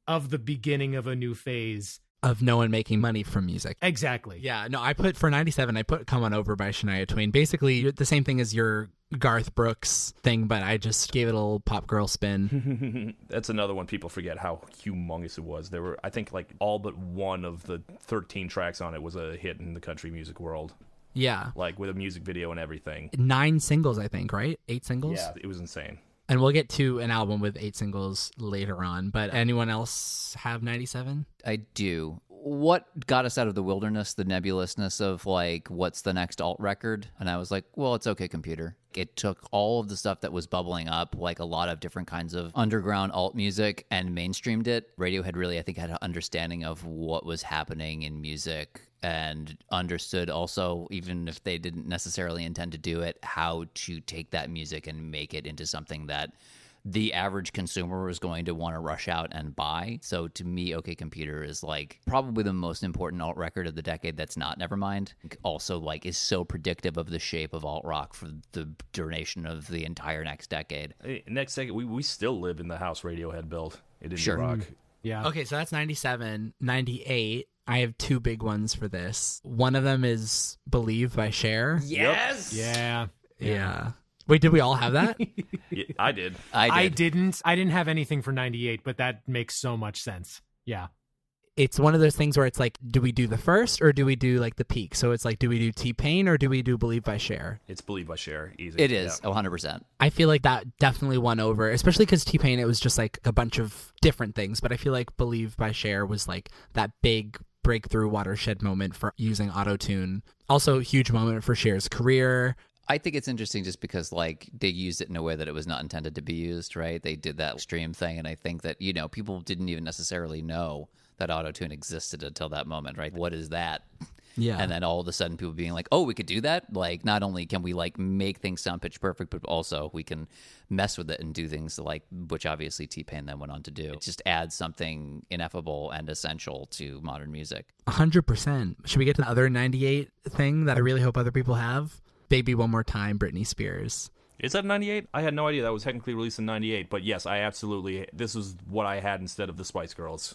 of a new phase of no one making money from music. Exactly. Yeah, no, I put for 97, I put Come On Over by Shania Twain. Basically, the same thing as your Garth Brooks thing, but I just gave it a little pop girl spin. That's another one people forget how humongous it was. There were, I think, like all but one of the 13 tracks on it was a hit in the country music world. Yeah. like with a music video and everything. 9 singles, I think, right? 8 singles? Yeah, it was insane. And we'll get to an album with 8 singles later on. But anyone else have 97? I do. What got us out of the wilderness, the nebulousness of like, what's the next alt record? And I was like, well, it's okay, computer. It took all of the stuff that was bubbling up, like a lot of different kinds of underground alt music, and mainstreamed it. Radiohead really, I think, had an understanding of what was happening in music and understood also, even if they didn't necessarily intend to do it, how to take that music and make it into something that the average consumer was going to want to rush out and buy. So to me, OK Computer is like probably the most important alt record of the decade that's not Nevermind. Also like is so predictive of the shape of alt rock for the duration of the entire next decade. Hey, next decade, we still live in the house Radiohead built. It didn't Sure. rock. Yeah. Okay, so that's 97. 98, I have 2 big ones for this. One of them is Believe by Cher. Yes! Yeah. Yeah. Wait, did we all have that? Yeah, I did. I didn't have anything for 98, but that makes so much sense. Yeah. It's one of those things where it's like, do we do the first or do we do like the peak? So it's like, do we do T-Pain or do we do Believe by Cher? It's Believe by Cher. Easy. It is, Yeah. 100%. I feel like that definitely won over, especially because T-Pain, it was just like a bunch of different things. But I feel like Believe by Cher was like that big breakthrough watershed moment for using auto-tune. Also a huge moment for Cher's career. I think it's interesting just because, like, they used it in a way that it was not intended to be used, right? They did that stream thing, and I think that, you know, people didn't even necessarily know that auto-tune existed until that moment, right? What is that? Yeah. And then all of a sudden people being like, oh, we could do that? Like, not only can we, like, make things sound pitch perfect, but also we can mess with it and do things like, which obviously T-Pain then went on to do. It just adds something ineffable and essential to modern music. 100%. Should we get to the other 98 thing that I really hope other people have? Baby One More Time, Britney Spears. Is that 98? I had no idea that was technically released in 98. But yes, I absolutely. This was what I had instead of the Spice Girls.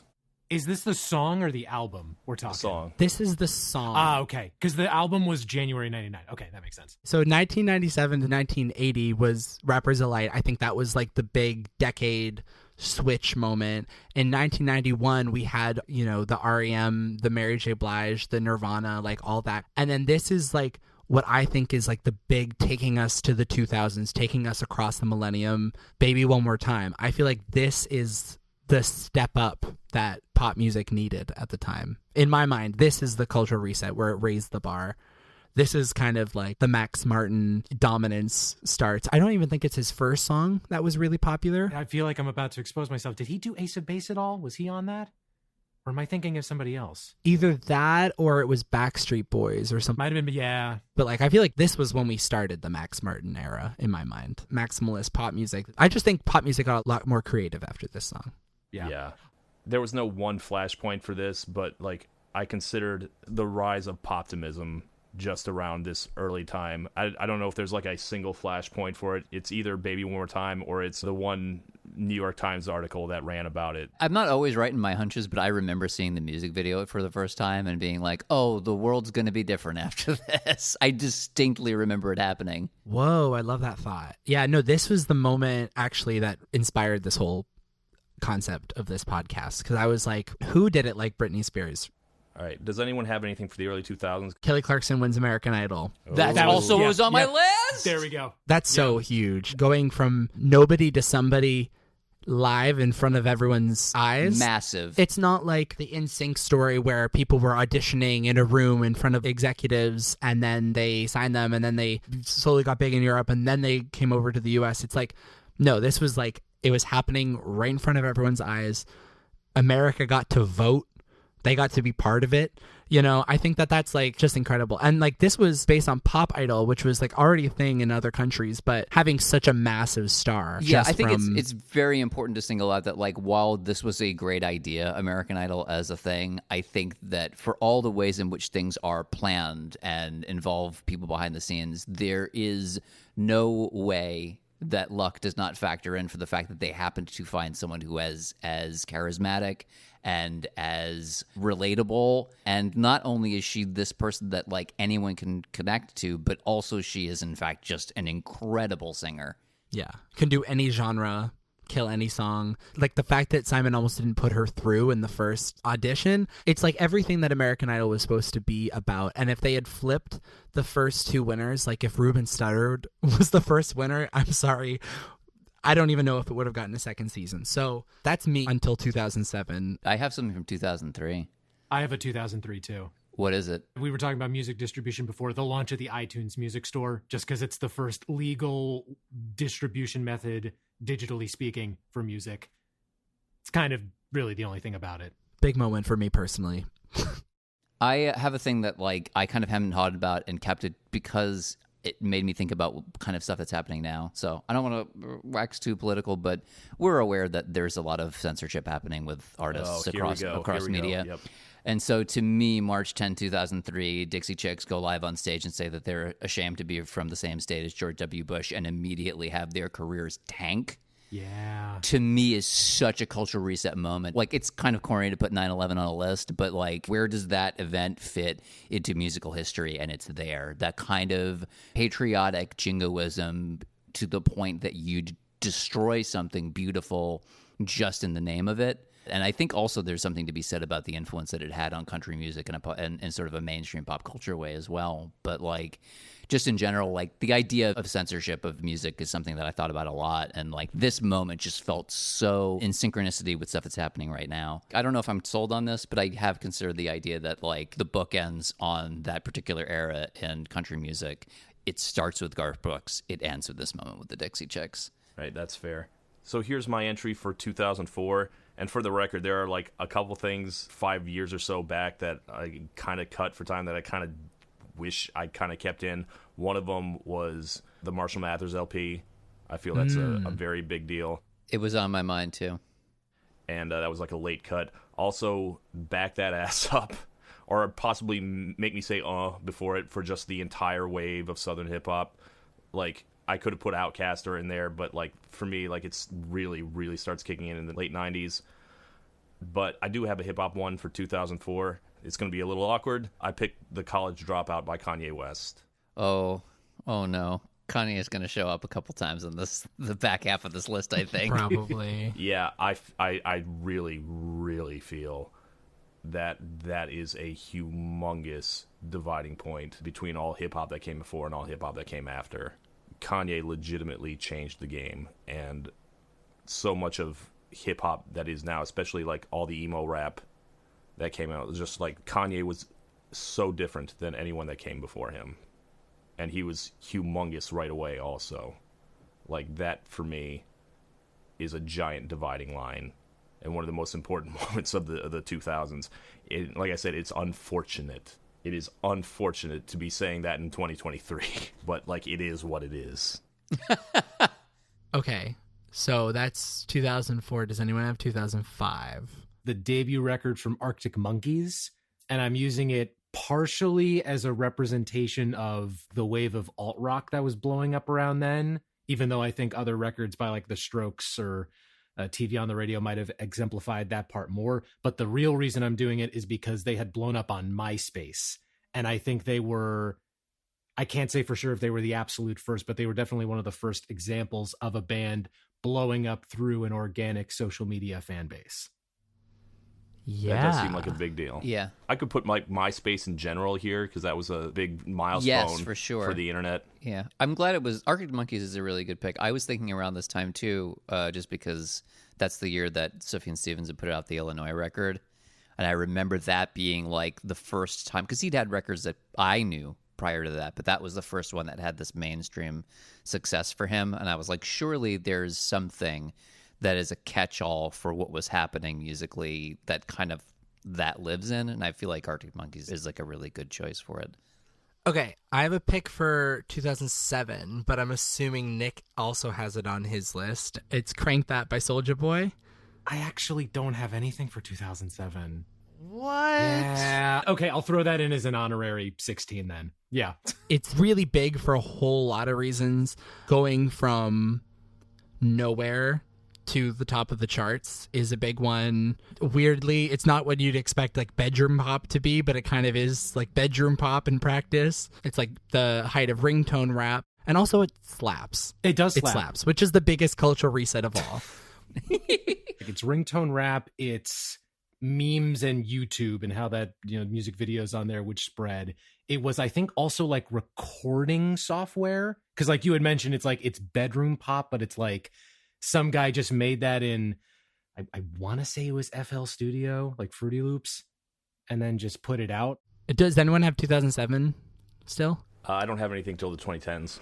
Is this the song or the album we're talking? The song. This is the song. Ah, okay. Because the album was January 99. Okay, that makes sense. So 1997 to 1980 was Rapper's Delight. I think that was like the big decade switch moment. In 1991, we had, you know, the REM, the Mary J. Blige, the Nirvana, like all that. And then this is like what I think is like the big taking us to the 2000s, taking us across the millennium, Baby One More Time. I feel like this is the step up that pop music needed at the time. In my mind, this is the cultural reset where it raised the bar. This is kind of like the Max Martin dominance starts. I don't even think it's his first song that was really popular. I feel like I'm about to expose myself. Did he do Ace of Base at all? Was he on that? Or am I thinking of somebody else? Either that or it was Backstreet Boys or something. Might have been, yeah. But like, I feel like this was when we started the Max Martin era in my mind. Maximalist pop music. I just think pop music got a lot more creative after this song. Yeah. There was no one flashpoint for this, but like I considered the rise of poptimism just around this early time. I don't know if there's like a single flashpoint for it. It's either Baby One More Time or it's the one New York Times article that ran about it. I'm not always right in my hunches, but I remember seeing the music video for the first time and being like, oh, the world's going to be different after this. I distinctly remember it happening. Whoa, I love that thought. Yeah, no, this was the moment actually that inspired this whole concept of this podcast, because I was like, who did it like Britney Spears? All right. Does anyone have anything for the early 2000s? Kelly Clarkson wins American Idol. That That was- also yeah, was on my yeah. list. There we go. That's so huge. Going from nobody to somebody live in front of everyone's eyes. Massive. It's not like the NSYNC story where people were auditioning in a room in front of executives and then they signed them and then they slowly got big in Europe and then they came over to the US. It's like, no, this was like, it was happening right in front of everyone's eyes. America got to vote. They got to be part of it. You know, I think that that's like just incredible. And like this was based on Pop Idol, which was like already a thing in other countries, but having such a massive star. Yeah, just I think from... it's very important to single out that, like, while this was a great idea, American Idol as a thing, I think that for all the ways in which things are planned and involve people behind the scenes, there is no way that luck does not factor in for the fact that they happened to find someone who is as charismatic and as relatable. And not only is she this person that like anyone can connect to, but also she is in fact just an incredible singer. Yeah. Can do any genre, kill any song. Like the fact that Simon almost didn't put her through in the first audition, it's like everything that American Idol was supposed to be about. And if they had flipped the first two winners, like if Ruben Studdard was the first winner, I'm sorry, I don't even know if it would have gotten a second season. So that's me until 2007. I have something from 2003. I have a 2003 too. What is it? We were talking about music distribution before. The launch of the iTunes Music Store, just because it's the first legal distribution method, digitally speaking, for music. It's kind of really the only thing about it. Big moment for me personally. I have a thing that like I kind of haven't thought about and kept it because it made me think about what kind of stuff that's happening now. So I don't want to wax too political, but we're aware that there's a lot of censorship happening with artists across media. Yep. And so to me, March 10, 2003, Dixie Chicks go live on stage and say that they're ashamed to be from the same state as George W. Bush and immediately have their careers tank. Yeah. To me is such a cultural reset moment. Like, it's kind of corny to put 9/11 on a list, but like, where does that event fit into musical history? And it's there. That kind of patriotic jingoism to the point that you destroy something beautiful just in the name of it. And I think also there's something to be said about the influence that it had on country music in sort of a mainstream pop culture way as well. But like, just in general, like the idea of censorship of music is something that I thought about a lot. And like this moment just felt so in synchronicity with stuff that's happening right now. I don't know if I'm sold on this, but I have considered the idea that like the bookends on that particular era in country music, it starts with Garth Brooks. It ends with this moment with the Dixie Chicks. Right, that's fair. So here's my entry for 2004. And for the record, there are like a couple things 5 years or so back that I kind of cut for time that I kind of wish I kind of kept in. One of them was the Marshall Mathers LP. I feel that's a very big deal. It was on my mind too. And that was like a late cut. Also, back that ass up, or possibly make me say before it for just the entire wave of Southern hip hop. Like, I could have put Outkast in there, but like for me, like it's really, really starts kicking in the late 90s. But I do have a hip hop one for 2004. It's going to be a little awkward. I picked The College Dropout by Kanye West. Oh no. Kanye is going to show up a couple times in the back half of this list, I think. Probably. Yeah, I really, really feel that is a humongous dividing point between all hip hop that came before and all hip hop that came after. Kanye legitimately changed the game, and so much of hip hop that is now, especially like all the emo rap that came out, was just like Kanye was so different than anyone that came before him, and he was humongous right away also. Like that for me is a giant dividing line and one of the most important moments of the 2000s. Like I said, it's unfortunate. It is unfortunate to be saying that in 2023, but like it is what it is. Okay, so that's 2004. Does anyone have 2005? The debut record from Arctic Monkeys, and I'm using it partially as a representation of the wave of alt-rock that was blowing up around then, even though I think other records by like The Strokes or TV on the Radio might have exemplified that part more. But the real reason I'm doing it is because they had blown up on MySpace. And I think they were, I can't say for sure if they were the absolute first, but they were definitely one of the first examples of a band blowing up through an organic social media fan base. Yeah. That does seem like a big deal. Yeah. I could put my MySpace in general here because that was a big milestone. Yes, for sure. For the internet. Yeah. I'm glad it was. Arctic Monkeys is a really good pick. I was thinking around this time too, just because that's the year that Sufjan Stevens had put out the Illinois record. And I remember that being like the first time, because he'd had records that I knew prior to that, but that was the first one that had this mainstream success for him. And I was like, surely there's something that is a catch-all for what was happening musically that kind of that lives in. And I feel like Arctic Monkeys is like a really good choice for it. Okay, I have a pick for 2007, but I'm assuming Nick also has it on his list. It's Crank That by Soulja Boy. I actually don't have anything for 2007. What? Yeah. Okay, I'll throw that in as an honorary 16 then. Yeah. It's really big for a whole lot of reasons. Going from nowhere to the top of the charts is a big one. Weirdly, it's not what you'd expect like bedroom pop to be, but it kind of is like bedroom pop in practice. It's like the height of ringtone rap. And also it slaps. It does slap. It slaps, which is the biggest cultural reset of all. It's ringtone rap, it's memes and YouTube and how that, music videos on there would spread. It was, I think, also like recording software. Because like you had mentioned, it's like it's bedroom pop, but it's like some guy just made that in, I want to say it was FL Studio, like Fruity Loops, and then just put it out. Does anyone have 2007 still? I don't have anything till the 2010s.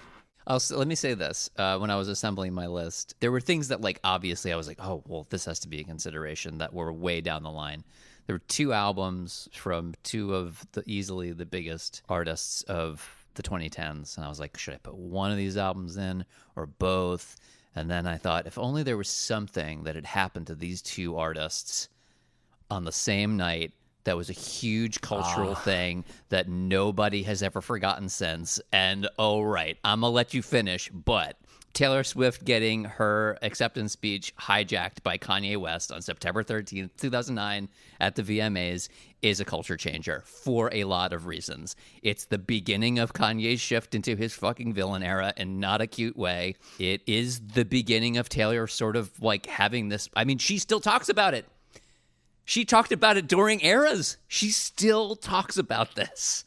Let me say this. When I was assembling my list, there were things that, like, obviously I was like, oh, well, this has to be a consideration, that were way down the line. There were 2 albums from 2 of easily the biggest artists of the 2010s. And I was like, should I put one of these albums in or both? And then I thought, if only there was something that had happened to these 2 artists on the same night that was a huge cultural thing that nobody has ever forgotten since. And, oh, right, I'm going to let you finish, but Taylor Swift getting her acceptance speech hijacked by Kanye West on September 13th, 2009 at the VMAs is a culture changer for a lot of reasons. It's the beginning of Kanye's shift into his fucking villain era in not a cute way. It is the beginning of Taylor sort of like having this, I mean, she still talks about it. She talked about it during eras. She still talks about this.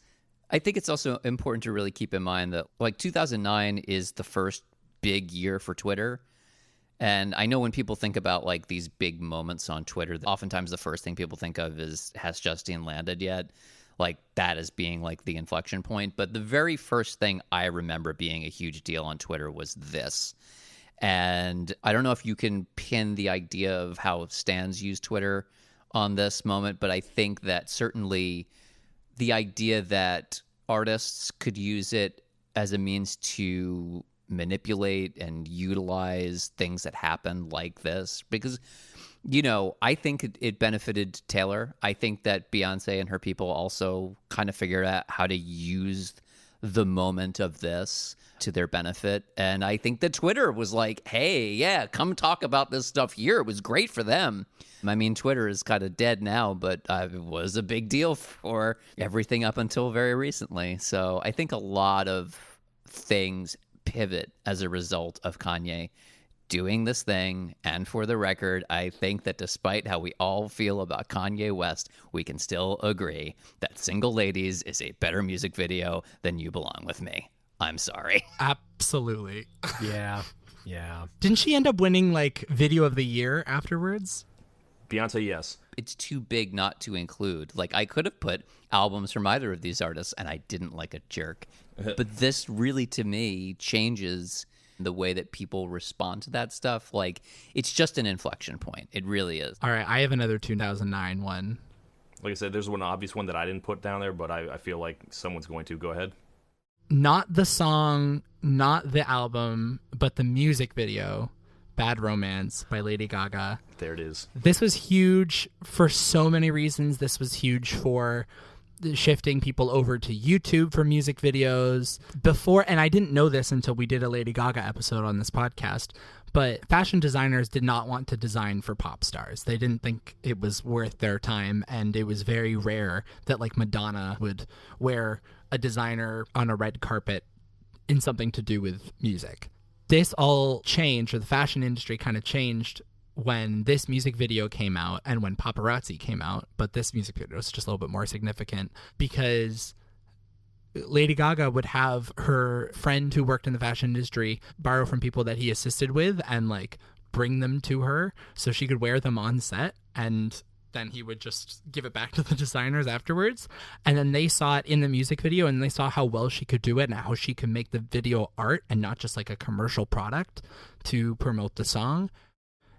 I think it's also important to really keep in mind that like 2009 is the first big year for Twitter. And I know when people think about like these big moments on Twitter, oftentimes the first thing people think of is, has Justine landed yet? Like that as being like the inflection point. But the very first thing I remember being a huge deal on Twitter was this. And I don't know if you can pin the idea of how stans use Twitter on this moment, but I think that certainly the idea that artists could use it as a means to manipulate and utilize things that happen like this, because, I think it benefited Taylor. I think that Beyonce and her people also kind of figured out how to use the moment of this to their benefit. And I think that Twitter was like, hey, yeah, come talk about this stuff here. It was great for them. I mean, Twitter is kind of dead now, but it was a big deal for everything up until very recently. So I think a lot of things pivot as a result of Kanye doing this thing. And for the record, I think that despite how we all feel about Kanye West, we can still agree that Single Ladies is a better music video than You Belong With Me. I'm sorry. Absolutely. Yeah. Didn't she end up winning like video of the year afterwards? Beyonce, yes. It's too big not to include. Like, I could have put albums from either of these artists, and I didn't like a jerk. But this really, to me, changes the way that people respond to that stuff. Like, it's just an inflection point. It really is. All right, I have another 2009 one. Like I said, there's one obvious one that I didn't put down there, but I feel like someone's going to. Go ahead. Not the song, not the album, but the music video, Bad Romance by Lady Gaga. There it is. This was huge for so many reasons. This was huge for shifting people over to YouTube for music videos. Before, and I didn't know this until we did a Lady Gaga episode on this podcast, but fashion designers did not want to design for pop stars. They didn't think it was worth their time, and it was very rare that like Madonna would wear a designer on a red carpet in something to do with music. This all changed, or the fashion industry kind of changed when this music video came out and when Paparazzi came out. But this music video was just a little bit more significant because Lady Gaga would have her friend who worked in the fashion industry borrow from people that he assisted with and like bring them to her so she could wear them on set, and then he would just give it back to the designers afterwards. And then they saw it in the music video and they saw how well she could do it and how she could make the video art and not just like a commercial product to promote the song.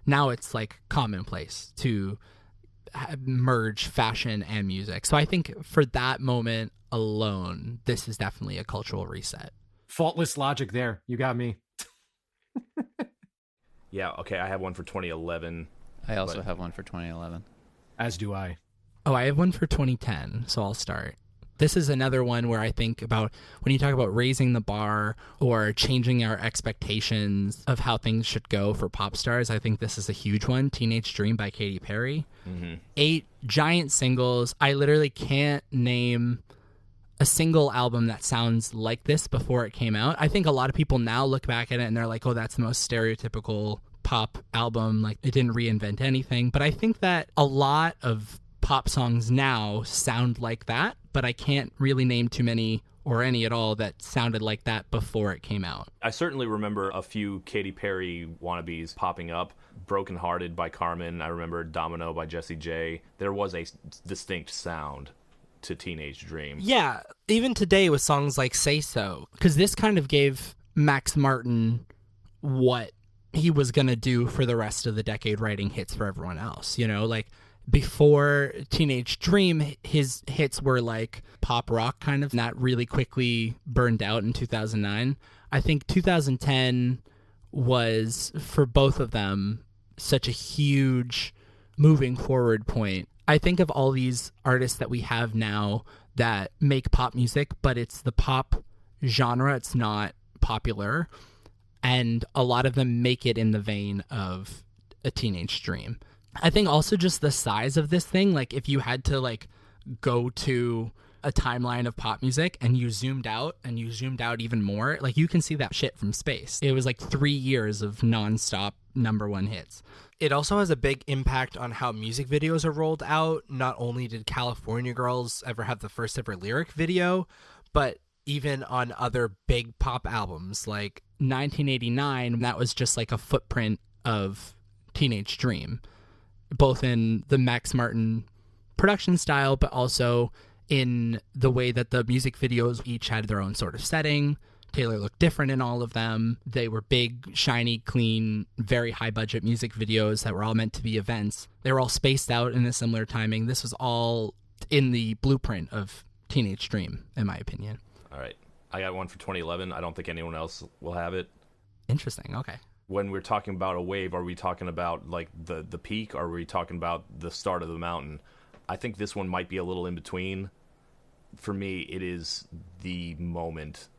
Now it's like commonplace to merge fashion and music. So I think for that moment alone, this is definitely a cultural reset. Faultless logic there. You got me. Yeah, okay, I have one for 2011. I also have one for 2011. As do I. Oh, I have one for 2010, so I'll start. This is another one where I think about when you talk about raising the bar or changing our expectations of how things should go for pop stars. I think this is a huge one. Teenage Dream by Katy Perry. 8 giant singles. I literally can't name a single album that sounds like this before it came out. I think a lot of people now look back at it and they're like, oh, that's the most stereotypical pop album. Like, it didn't reinvent anything. But I think that a lot of pop songs now sound like that, but I can't really name too many or any at all that sounded like that before it came out. I certainly remember a few Katy Perry wannabes popping up. Broken Hearted by Carmen. I remember Domino by Jessie J. There was a distinct sound to Teenage Dream. Yeah, even today with songs like Say So, because this kind of gave Max Martin what he was going to do for the rest of the decade, writing hits for everyone else. You know, like before Teenage Dream, his hits were like pop rock kind of, and that really quickly burned out in 2009. I think 2010 was, for both of them, such a huge moving forward point. I think of all these artists that we have now that make pop music, but it's the pop genre, it's not popular, and a lot of them make it in the vein of A Teenage Dream. I think also just the size of this thing, like if you had to like go to a timeline of pop music and you zoomed out even more, like you can see that shit from space. It was like 3 years of nonstop #1 hits. It also has a big impact on how music videos are rolled out. Not only did California Girls ever have the first ever lyric video, but even on other big pop albums like 1989, that was just like a footprint of Teenage Dream, both in the Max Martin production style, but also in the way that the music videos each had their own sort of setting. Taylor looked different in all of them. They were big, shiny, clean, very high-budget music videos that were all meant to be events. They were all spaced out in a similar timing. This was all in the blueprint of Teenage Dream, in my opinion. All right. I got one for 2011. I don't think anyone else will have it. Interesting. Okay. When we're talking about a wave, are we talking about like the peak, or are we talking about the start of the mountain? I think this one might be a little in between. For me, it is the moment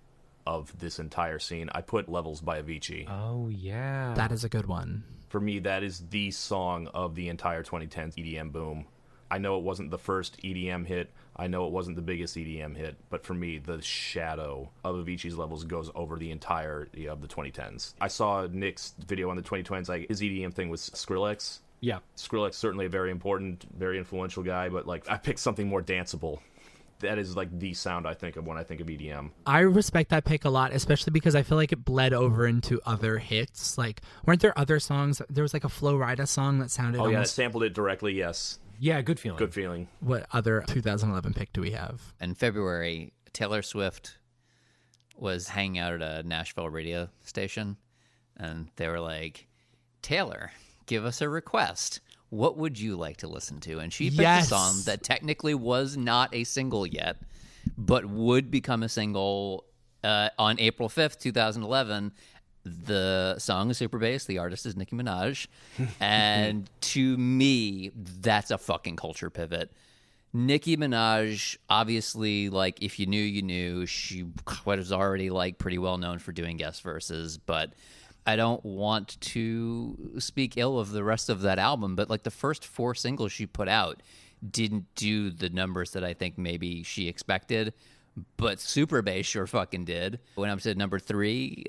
of this entire scene. I put Levels by Avicii. Oh, yeah. That is a good one. For me, that is the song of the entire 2010s EDM boom. I know it wasn't the first EDM hit. I know it wasn't the biggest EDM hit. But for me, the shadow of Avicii's Levels goes over the entirety of the 2010s. I saw Nick's video on the 2020s. Like, his EDM thing was Skrillex. Yeah. Skrillex, certainly a very important, very influential guy. But like, I picked something more danceable. That is like the sound I think of when I think of EDM. I respect that pick a lot, especially because I feel like it bled over into other hits. Like, weren't there other songs? There was like a Flo Rida song that sounded Oh, yeah, it almost... sampled it directly, yes. Yeah, Good Feeling. Good Feeling. What other 2011 pick do we have? In February, Taylor Swift was hanging out at a Nashville radio station, and they were like, Taylor, give us a request. What would you like to listen to? And she picked a song that technically was not a single yet, but would become a single on April 5th, 2011. The song is Super Bass. The artist is Nicki Minaj. And to me, that's a fucking culture pivot. Nicki Minaj, obviously, like, if you knew, you knew. She was already, like, pretty well known for doing guest verses, but I don't want to speak ill of the rest of that album, but like the first 4 singles she put out didn't do the numbers that I think maybe she expected, but Super Bass sure fucking did. When I'm to number 3,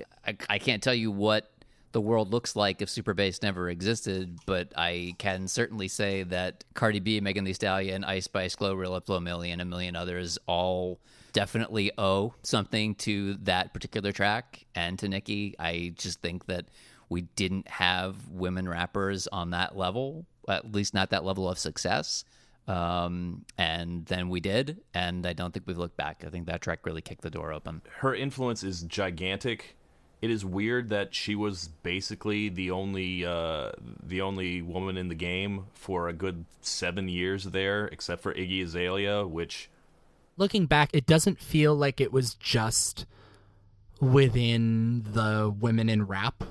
I can't tell you what the world looks like if Super Bass never existed, but I can certainly say that Cardi B, Megan Thee Stallion, Ice Spice, Glorilla, Flo Milli, and a million others all definitely owe something to that particular track and to Nicki. I just think that we didn't have women rappers on that level, at least not that level of success. And then we did, and I don't think we've looked back. I think that track really kicked the door open. Her influence is gigantic. It is weird that she was basically the only woman in the game for a good 7 years there, except for Iggy Azalea, which... Looking back, it doesn't feel like it was just within the women in rap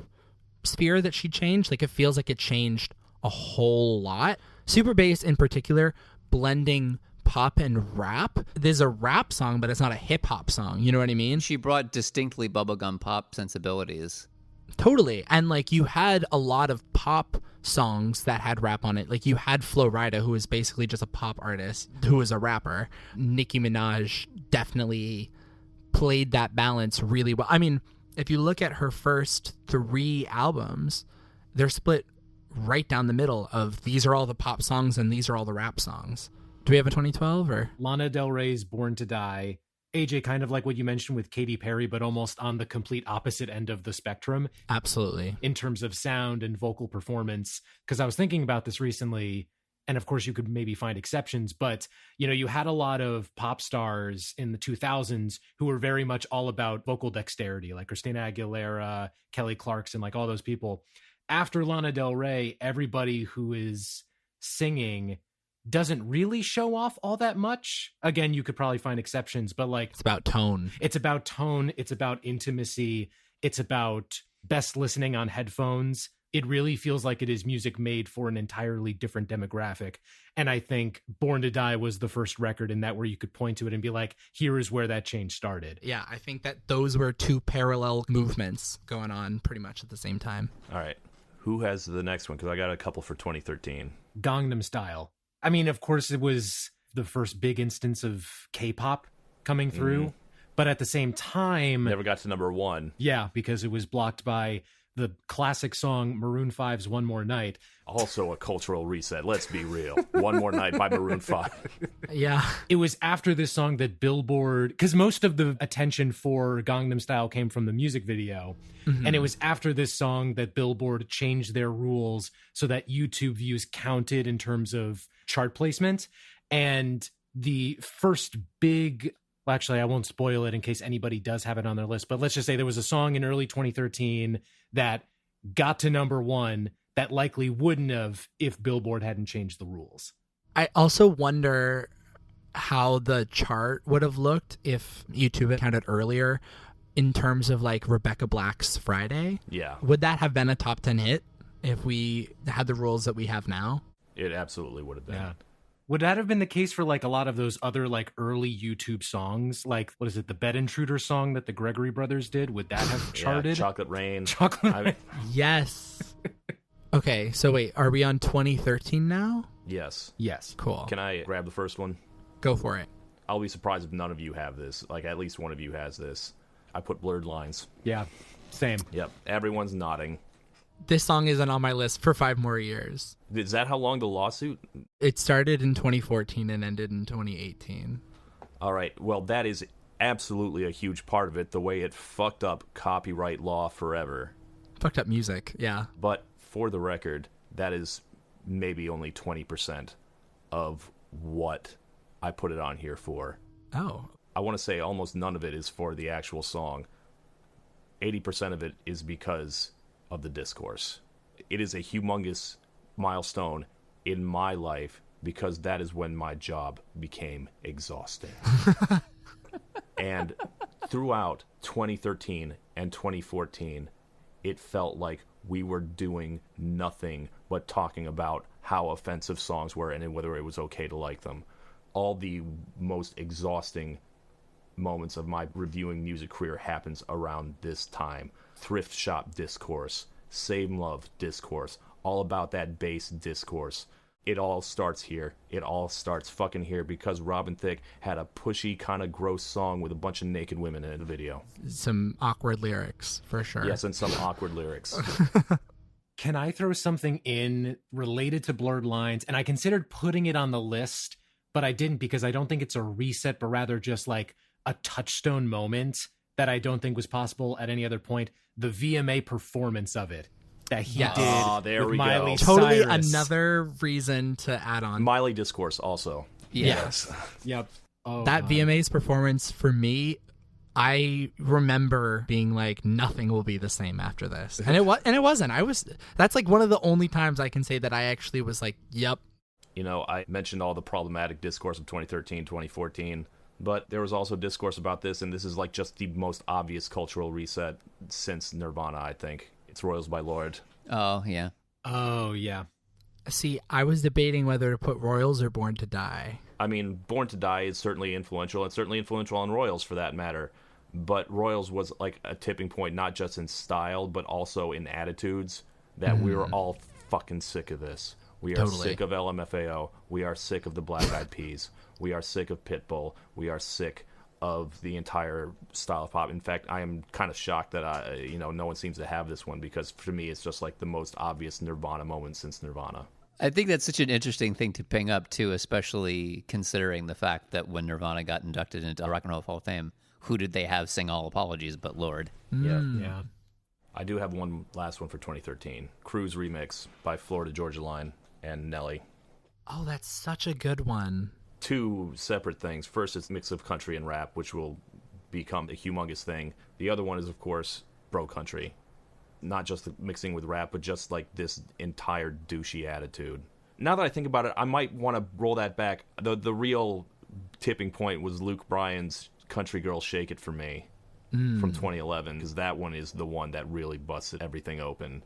sphere that she changed. Like, it feels like it changed a whole lot. Super Bass, in particular, blending pop and rap. There's a rap song, but it's not a hip-hop song. You know what I mean? She brought distinctly bubblegum pop sensibilities. Totally. And, like, you had a lot of pop songs that had rap on it. Like, you had Flo Rida, who was basically just a pop artist who was a rapper. Nicki Minaj definitely played that balance really well. I mean, if you look at her first 3 albums, they're split right down the middle of these are all the pop songs and these are all the rap songs. Do we have a 2012 or? Lana Del Rey's Born to Die. AJ, kind of like what you mentioned with Katy Perry, but almost on the complete opposite end of the spectrum. Absolutely. In terms of sound and vocal performance. Because I was thinking about this recently, and of course you could maybe find exceptions, but you had a lot of pop stars in the 2000s who were very much all about vocal dexterity, like Christina Aguilera, Kelly Clarkson, like all those people. After Lana Del Rey, everybody who is singing doesn't really show off all that much. Again, you could probably find exceptions, but like it's about tone. It's about tone. It's about intimacy. It's about best listening on headphones. It really feels like it is music made for an entirely different demographic. And I think Born to Die was the first record in that where you could point to it and be like, here is where that change started. Yeah, I think that those were two parallel movements going on pretty much at the same time. All right. Who has the next one? Because I got a couple for 2013. Gangnam Style. I mean, of course, it was the first big instance of K-pop coming through. But at the same time... Never got to number one. Yeah, because it was blocked by the classic song Maroon 5's One More Night. Also a cultural reset. Let's be real. One More Night by Maroon 5. Yeah. It was after this song that Billboard... Because most of the attention for Gangnam Style came from the music video. Mm-hmm. And it was after this song that Billboard changed their rules so that YouTube views counted in terms of chart placement. And the first big... Well, actually, I won't spoil it in case anybody does have it on their list. But let's just say there was a song in early 2013 that got to number one that likely wouldn't have if Billboard hadn't changed the rules. I also wonder how the chart would have looked if YouTube had counted earlier in terms of like Rebecca Black's Friday. Yeah. Would that have been a top 10 hit if we had the rules that we have now? It absolutely would have been. Yeah. Would that have been the case for like a lot of those other like early YouTube songs? Like, what is it, the Bed Intruder song that the Gregory Brothers did? Would that have charted? Yeah, Chocolate Rain. Chocolate Rain. Yes. Okay, so wait, are we on 2013 now? Yes. Yes. Cool. Can I grab the first one? Go for it. I'll be surprised if none of you have this. Like, at least one of you has this. I put Blurred Lines. Yeah, same. Yep. Everyone's nodding. This song isn't on my list for 5 more years. Is that how long the lawsuit? It started in 2014 and ended in 2018. All right. Well, that is absolutely a huge part of it, the way it fucked up copyright law forever. Fucked up music, yeah. But for the record, that is maybe only 20% of what I put it on here for. Oh. I want to say almost none of it is for the actual song. 80% of it is because of the discourse. It is a humongous milestone in my life because that is when my job became exhausting. And throughout 2013 and 2014, it felt like we were doing nothing but talking about how offensive songs were and whether it was okay to like them. All the most exhausting moments of my reviewing music career happens around this time. Thrift shop discourse, same love discourse, all about that bass discourse. It all starts here. It all starts fucking here because Robin Thicke had a pushy, kind of gross song with a bunch of naked women in the video. Some awkward lyrics, for sure. Yes, and some awkward lyrics. Can I throw something in related to Blurred Lines? And I considered putting it on the list, but I didn't because I don't think it's a reset, but rather just like a touchstone moment that I don't think was possible at any other point. The VMA performance of it that he did there with we Miley go. Totally Cyrus. another reason to add on. Miley discourse also. Yes. Yep. Oh, That God. VMA's performance for me, I remember being like, nothing will be the same after this. And it wasn't. That's like one of the only times I can say that I actually was like, yep. You know, I mentioned all the problematic discourse of 2013, 2014, but there was also discourse about this, and this is like just the most obvious cultural reset since Nirvana, I think. It's Royals by Lorde. Oh, yeah. Oh, yeah. See, I was debating whether to put Royals or Born to Die. I mean, Born to Die is certainly influential, and certainly influential on Royals for that matter. But Royals was like a tipping point, not just in style, but also in attitudes, that we were all fucking sick of this. We are Totally. sick of LMFAO. We are sick of the Black Eyed Peas. We are sick of Pitbull. We are sick of the entire style of pop. In fact, I am kind of shocked that no one seems to have this one, because for me it's just like the most obvious Nirvana moment since Nirvana. I think that's such an interesting thing to ping up too, especially considering the fact that when Nirvana got inducted into Rock and Roll Hall of Fame, who did they have sing all apologies but Lord? Yeah. I do have one last one for 2013. Cruise remix by Florida Georgia Line and Nelly. Oh, that's such a good one. Two separate things. First, it's a mix of country and rap, which will become a humongous thing. The other one is, of course, bro country. Not just the mixing with rap, but just like this entire douchey attitude. Now that I think about it, I might want to roll that back. The real tipping point was Luke Bryan's Country Girl Shake It For Me from 2011, because that one is the one that really busted everything open.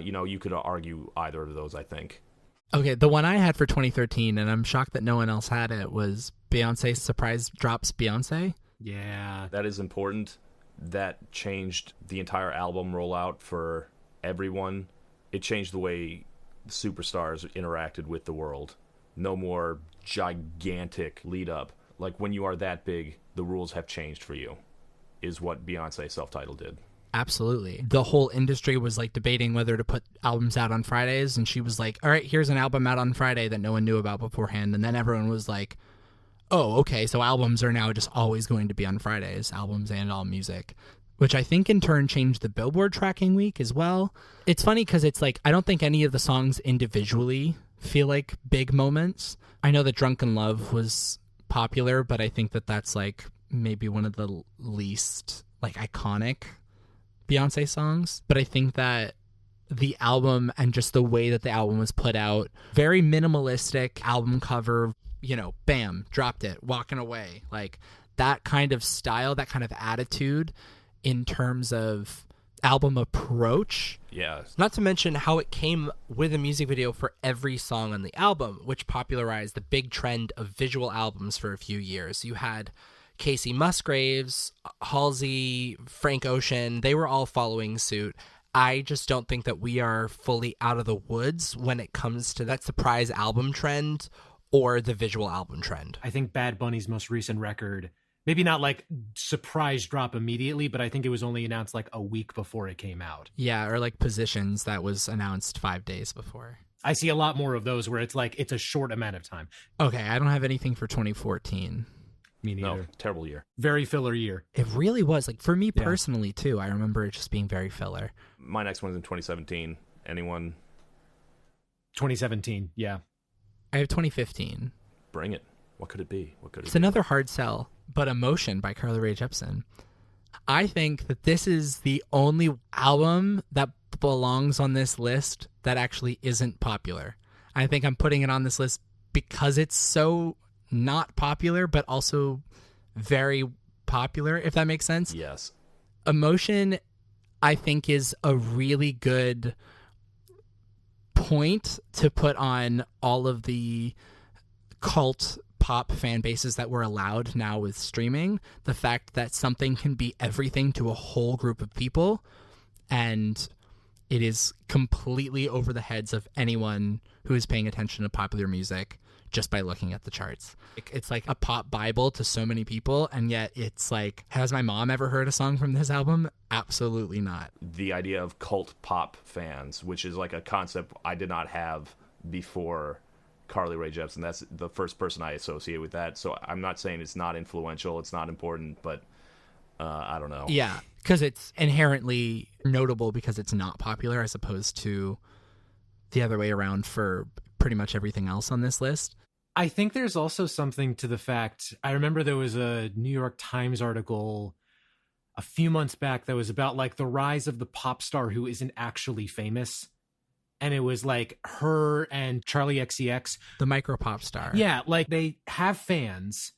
You could argue either of those, I think. Okay, the one I had for 2013, and I'm shocked that no one else had it, was Beyonce Surprise Drops Beyonce. Yeah. That is important. That changed the entire album rollout for everyone. It changed the way superstars interacted with the world. No more gigantic lead up. Like, when you are that big, the rules have changed for you, is what Beyonce self-titled did. Absolutely. The whole industry was like debating whether to put albums out on Fridays, and she was like, all right, here's an album out on Friday that no one knew about beforehand. And then everyone was like, oh, okay, so albums are now just always going to be on Fridays, albums and all music, which I think in turn changed the Billboard tracking week as well. It's funny because it's like, I don't think any of the songs individually feel like big moments. I know that Drunken Love was popular, but I think that that's like maybe one of the least like iconic Beyonce songs. But I think that the album and just the way that the album was put out, very minimalistic album cover, bam, dropped it, walking away. Like that kind of style, that kind of attitude in terms of album approach. Yeah. Not to mention how it came with a music video for every song on the album, which popularized the big trend of visual albums for a few years. You had Casey Musgraves, Halsey, Frank Ocean, they were all following suit. I just don't think that we are fully out of the woods when it comes to that surprise album trend or the visual album trend. I think Bad Bunny's most recent record, maybe not like surprise drop immediately, but I think it was only announced like a week before it came out. Yeah, or like Positions that was announced 5 days before. I see a lot more of those where it's like it's a short amount of time. Okay, I don't have anything for 2014. Me neither. No, terrible year. Very filler year. It really was. Like, for me personally, too, I remember it just being very filler. My next one's in 2017. Anyone? 2017, yeah. I have 2015. Bring it. What could it be? It's another hard sell, but Emotion by Carly Rae Jepsen. I think that this is the only album that belongs on this list that actually isn't popular. I think I'm putting it on this list because it's so not popular, but also very popular, if that makes sense. Yes. Emotion, I think, is a really good point to put on all of the cult pop fan bases that we're allowed now with streaming. The fact that something can be everything to a whole group of people, and it is completely over the heads of anyone who is paying attention to popular music just by looking at the charts. It's like a pop Bible to so many people, and yet it's like, has my mom ever heard a song from this album? Absolutely not. The idea of cult pop fans, which is like a concept I did not have before Carly Rae Jepsen. That's the first person I associate with that. So I'm not saying it's not influential, it's not important, but I don't know. Yeah, because it's inherently notable because it's not popular as opposed to the other way around for pretty much everything else on this list. I think there's also something to the fact, I remember there was a New York Times article a few months back that was about like the rise of the pop star who isn't actually famous. And it was like her and Charlie XCX. The micro pop star. Yeah, like they have fans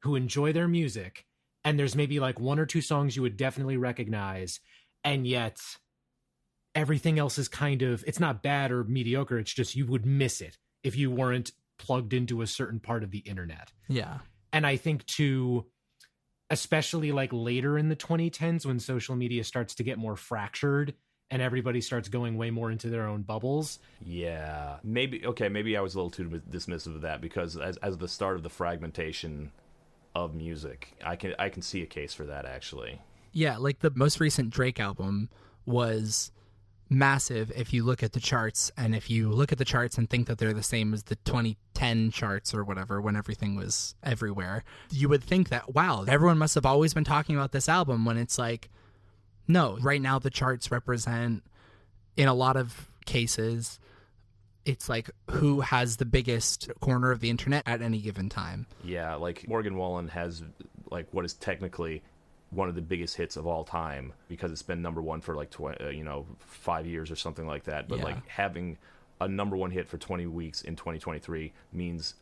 who enjoy their music, and there's maybe like one or two songs you would definitely recognize, and yet everything else is kind of, it's not bad or mediocre, it's just you would miss it if you weren't plugged into a certain part of the internet. Yeah. And I think too, especially like later in the 2010s when social media starts to get more fractured and everybody starts going way more into their own bubbles. Yeah. Maybe I was a little too dismissive of that, because as the start of the fragmentation of music. I can see a case for that, actually. Yeah, like the most recent Drake album was massive if you look at the charts, and if you look at the charts and think that they're the same as the 2010 charts or whatever, when everything was everywhere, you would think that, wow, everyone must have always been talking about this album, when it's like, no, right now the charts represent, in a lot of cases, it's like who has the biggest corner of the internet at any given time. Yeah, like Morgan Wallen has like what is technically one of the biggest hits of all time, because it's been number one for like 5 years or something like that. But like having a number one hit for 20 weeks in 2023 means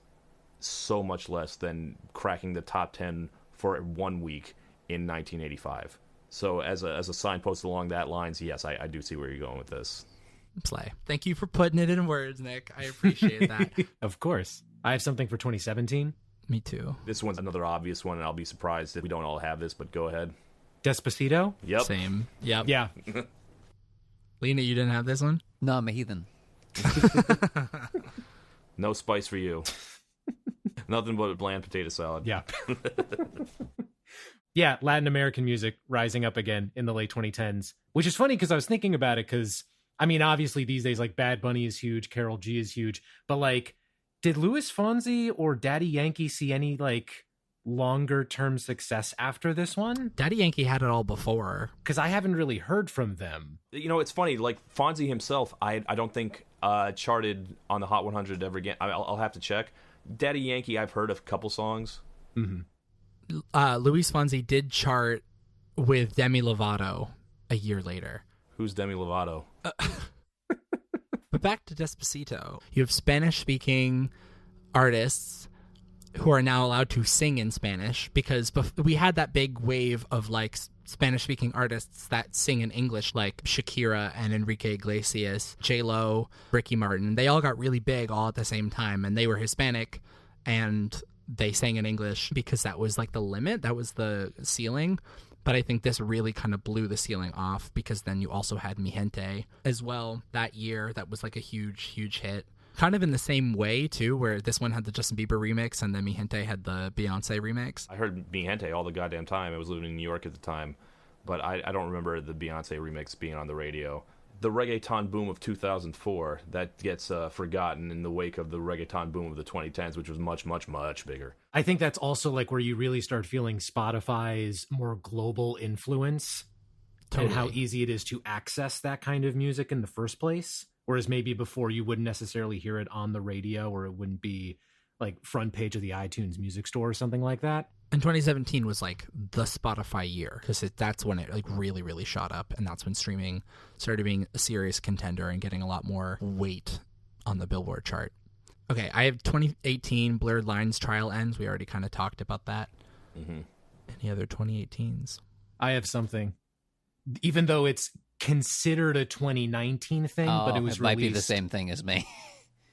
so much less than cracking the top 10 for 1 week in 1985. So as a signpost along that lines, yes, I do see where you're going with this. Slay. Thank you for putting it in words, Nick. I appreciate that. Of course. I have something for 2017. Me too. This one's another obvious one, and I'll be surprised if we don't all have this, but go ahead. Despacito? Yep. Same. Yep. Yeah. Lena, you didn't have this one? No, I'm a heathen. No spice for you. Nothing but a bland potato salad. Yeah. Yeah, Latin American music rising up again in the late 2010s, which is funny because I was thinking about it because, I mean, obviously these days, like, Bad Bunny is huge, Karol G is huge, but, like, did Louis Fonsi or Daddy Yankee see any, like, longer-term success after this one? Daddy Yankee had it all before. Because I haven't really heard from them. You know, it's funny, like, Fonzie himself, I don't think charted on the Hot 100 ever again. I'll have to check. Daddy Yankee, I've heard a couple songs. Mm-hmm. Luis Fonsi did chart with Demi Lovato a year later. Who's Demi Lovato? But back to Despacito. You have Spanish-speaking artists who are now allowed to sing in Spanish, because we had that big wave of like Spanish-speaking artists that sing in English, like Shakira and Enrique Iglesias, J-Lo, Ricky Martin. They all got really big all at the same time, and they were Hispanic, and they sang in English because that was like the limit, that was the ceiling. But I think this really kind of blew the ceiling off, because then you also had Mi Gente as well that year. That was like a huge, huge hit. Kind of in the same way, too, where this one had the Justin Bieber remix and then Mi Gente had the Beyonce remix. I heard Mi Gente all the goddamn time. I was living in New York at the time, but I don't remember the Beyonce remix being on the radio. The reggaeton boom of 2004, that gets forgotten in the wake of the reggaeton boom of the 2010s, which was much, much, much bigger. I think that's also like where you really start feeling Spotify's more global influence. Totally. And how easy it is to access that kind of music in the first place. Whereas maybe before you wouldn't necessarily hear it on the radio, or it wouldn't be like front page of the iTunes music store or something like that. And 2017 was like the Spotify year, because that's when it like really, really shot up. And that's when streaming started being a serious contender and getting a lot more weight on the Billboard chart. Okay, I have 2018 Blurred Lines Trial Ends. We already kind of talked about that. Mm-hmm. Any other 2018s? I have something. Even though it's considered a 2019 thing, but it was might released. be the same thing as me.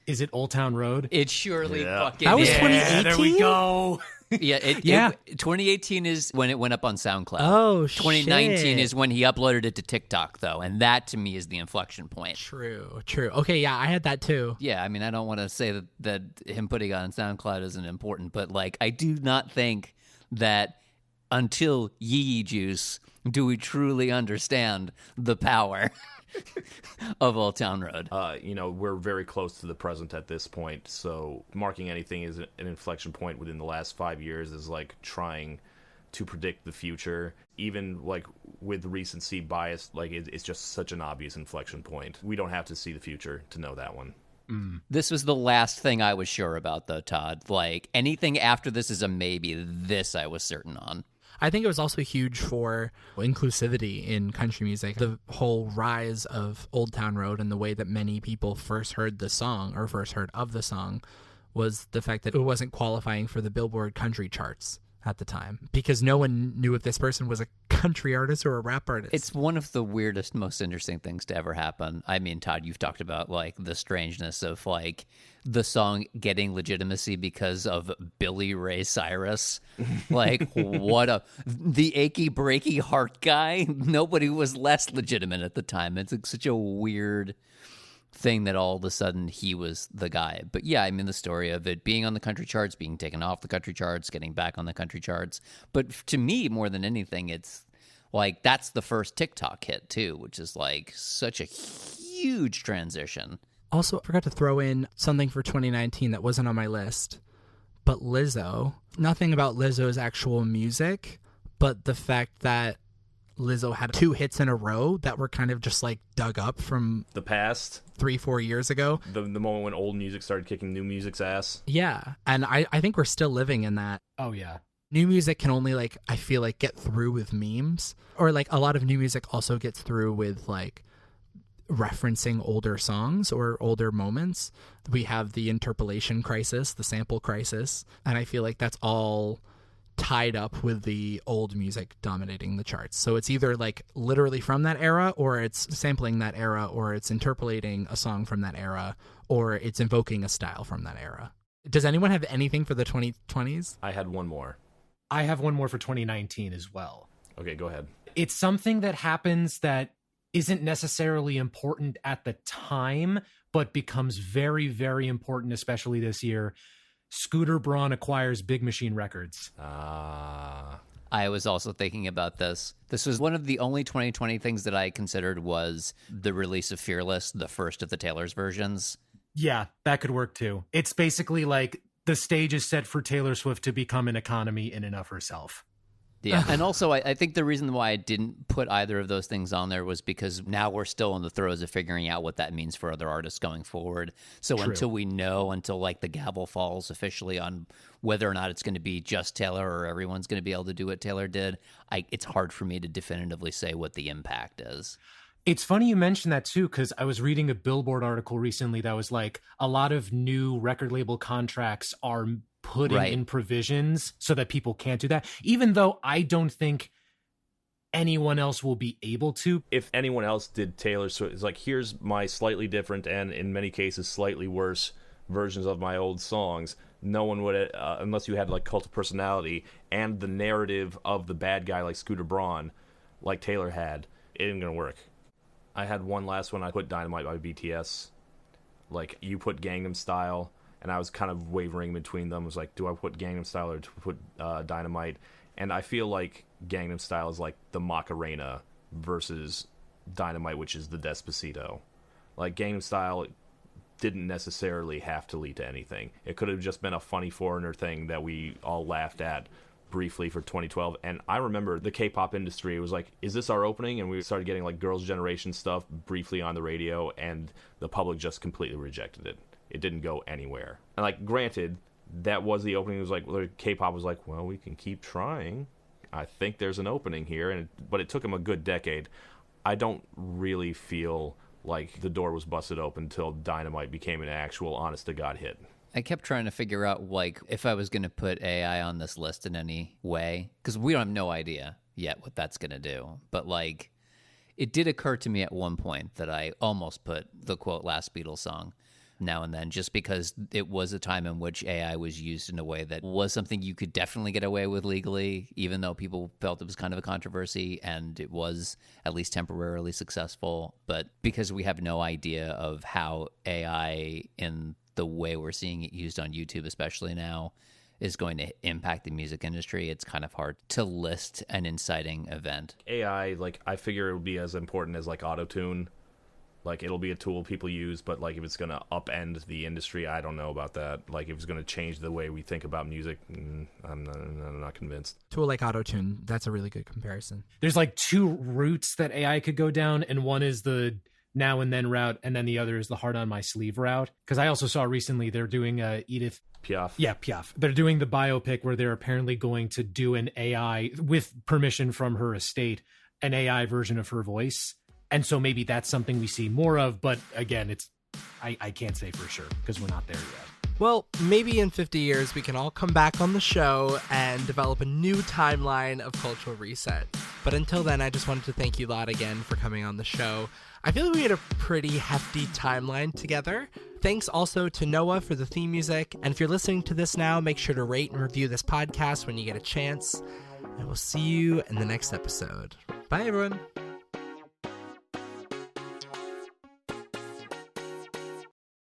Is it Old Town Road? It surely fucking that was is. 2018. There we go. Yeah, 2018 is when it went up on SoundCloud. Oh, 2019 shit. is when he uploaded it to TikTok, though, and that to me is the inflection point. True. Okay, yeah, I had that too. Yeah, I mean, I don't want to say that him putting it on SoundCloud isn't important, but like, I do not think that until Yee Juice do we truly understand the power of Old Town Road. We're very close to the present at this point, so marking anything as an inflection point within the last 5 years is like trying to predict the future. Even like with recency bias, like it's just such an obvious inflection point. We don't have to see the future to know that one. This was the last thing I was sure about, though, Todd. Like, anything after this is a maybe. This I was certain on. I think it was also huge for inclusivity in country music. The whole rise of Old Town Road and the way that many people first heard the song, or first heard of the song, was the fact that it wasn't qualifying for the Billboard country charts at the time, because no one knew if this person was a country artist or a rap artist. It's one of the weirdest, most interesting things to ever happen. I mean, Todd, you've talked about like the strangeness of like the song getting legitimacy because of Billy Ray Cyrus. Like, the achy breaky heart guy. Nobody was less legitimate at the time. It's like such a weird thing that all of a sudden he was the guy. But yeah, I mean, the story of it being on the country charts, being taken off the country charts, getting back on the country charts. But to me, more than anything, it's like that's the first TikTok hit too, which is like such a huge transition. Also, I forgot to throw in something for 2019 that wasn't on my list, but Lizzo. Nothing about Lizzo's actual music, but the fact that Lizzo had 2 hits in a row that were kind of just like dug up from the past 3-4 years ago. The moment when old music started kicking new music's ass. Yeah. And I think we're still living in that. Oh, yeah. New music can only like, I feel like, get through with memes, or like a lot of new music also gets through with like referencing older songs or older moments. We have the interpolation crisis, the sample crisis. And I feel like that's all tied up with the old music dominating the charts. So it's either like literally from that era, or it's sampling that era, or it's interpolating a song from that era, or it's invoking a style from that era. Does anyone have anything for the 2020s? I had one more. I have one more for 2019 as well. Okay, go ahead. It's something that happens that isn't necessarily important at the time, but becomes very, very important, especially this year. Scooter Braun acquires Big Machine Records. I was also thinking about this. This was one of the only 2020 things that I considered was the release of Fearless, the first of the Taylor's versions. Yeah, that could work too. It's basically like the stage is set for Taylor Swift to become an economy in and of herself. Yeah, and also I think the reason why I didn't put either of those things on there was because now we're still in the throes of figuring out what that means for other artists going forward. So True. until like the gavel falls officially on whether or not it's going to be just Taylor or everyone's going to be able to do what Taylor did, it's hard for me to definitively say what the impact is. It's funny you mentioned that too, because I was reading a Billboard article recently that was like a lot of new record label contracts are putting in provisions so that people can't do that, even though I don't think anyone else will be able to. If anyone else did Taylor Swift, it's like, here's my slightly different and in many cases slightly worse versions of my old songs. No one would, unless you had like Cult of Personality and the narrative of the bad guy like Scooter Braun, like Taylor had, it ain't gonna work. I had one last one. I put Dynamite by BTS. Like, you put Gangnam Style, and I was kind of wavering between them. I was like, do I put Gangnam Style or to put Dynamite? And I feel like Gangnam Style is like the Macarena versus Dynamite, which is the Despacito. Like, Gangnam Style didn't necessarily have to lead to anything. It could have just been a funny foreigner thing that we all laughed at briefly for 2012. And I remember the K-pop industry was like, is this our opening? And we started getting like Girls' Generation stuff briefly on the radio, and the public just completely rejected it. It didn't go anywhere. And like, granted, that was the opening. It was like, K-pop was like, well, we can keep trying. I think there's an opening here. But it took them a good decade. I don't really feel like the door was busted open until Dynamite became an actual honest-to-God hit. I kept trying to figure out, like, if I was going to put AI on this list in any way, because we have no idea yet what that's going to do. But, like, it did occur to me at one point that I almost put the, quote, last Beatles song now and then, just because it was a time in which AI was used in a way that was something you could definitely get away with legally, even though people felt it was kind of a controversy, and it was at least temporarily successful. But because we have no idea of how AI in the way we're seeing it used on YouTube, especially now, is going to impact the music industry, it's kind of hard to list an inciting event. AI, like, I figure it would be as important as, like, auto-tune. Like, it'll be a tool people use, but, like, if it's going to upend the industry, I don't know about that. Like, if it's going to change the way we think about music, I'm not convinced. Tool like Auto-Tune, that's a really good comparison. There's, like, two routes that AI could go down, and one is the now and then route, and then the other is the heart on my sleeve route. Because I also saw recently they're doing Edith Piaf. Yeah, Piaf. They're doing the biopic where they're apparently going to do an AI, with permission from her estate, an AI version of her voice. And so maybe that's something we see more of. But again, I can't say for sure because we're not there yet. Well, maybe in 50 years we can all come back on the show and develop a new timeline of Cultural Reset. But until then, I just wanted to thank you lot again for coming on the show. I feel like we had a pretty hefty timeline together. Thanks also to Noah for the theme music. And if you're listening to this now, make sure to rate and review this podcast when you get a chance. And we'll see you in the next episode. Bye, everyone.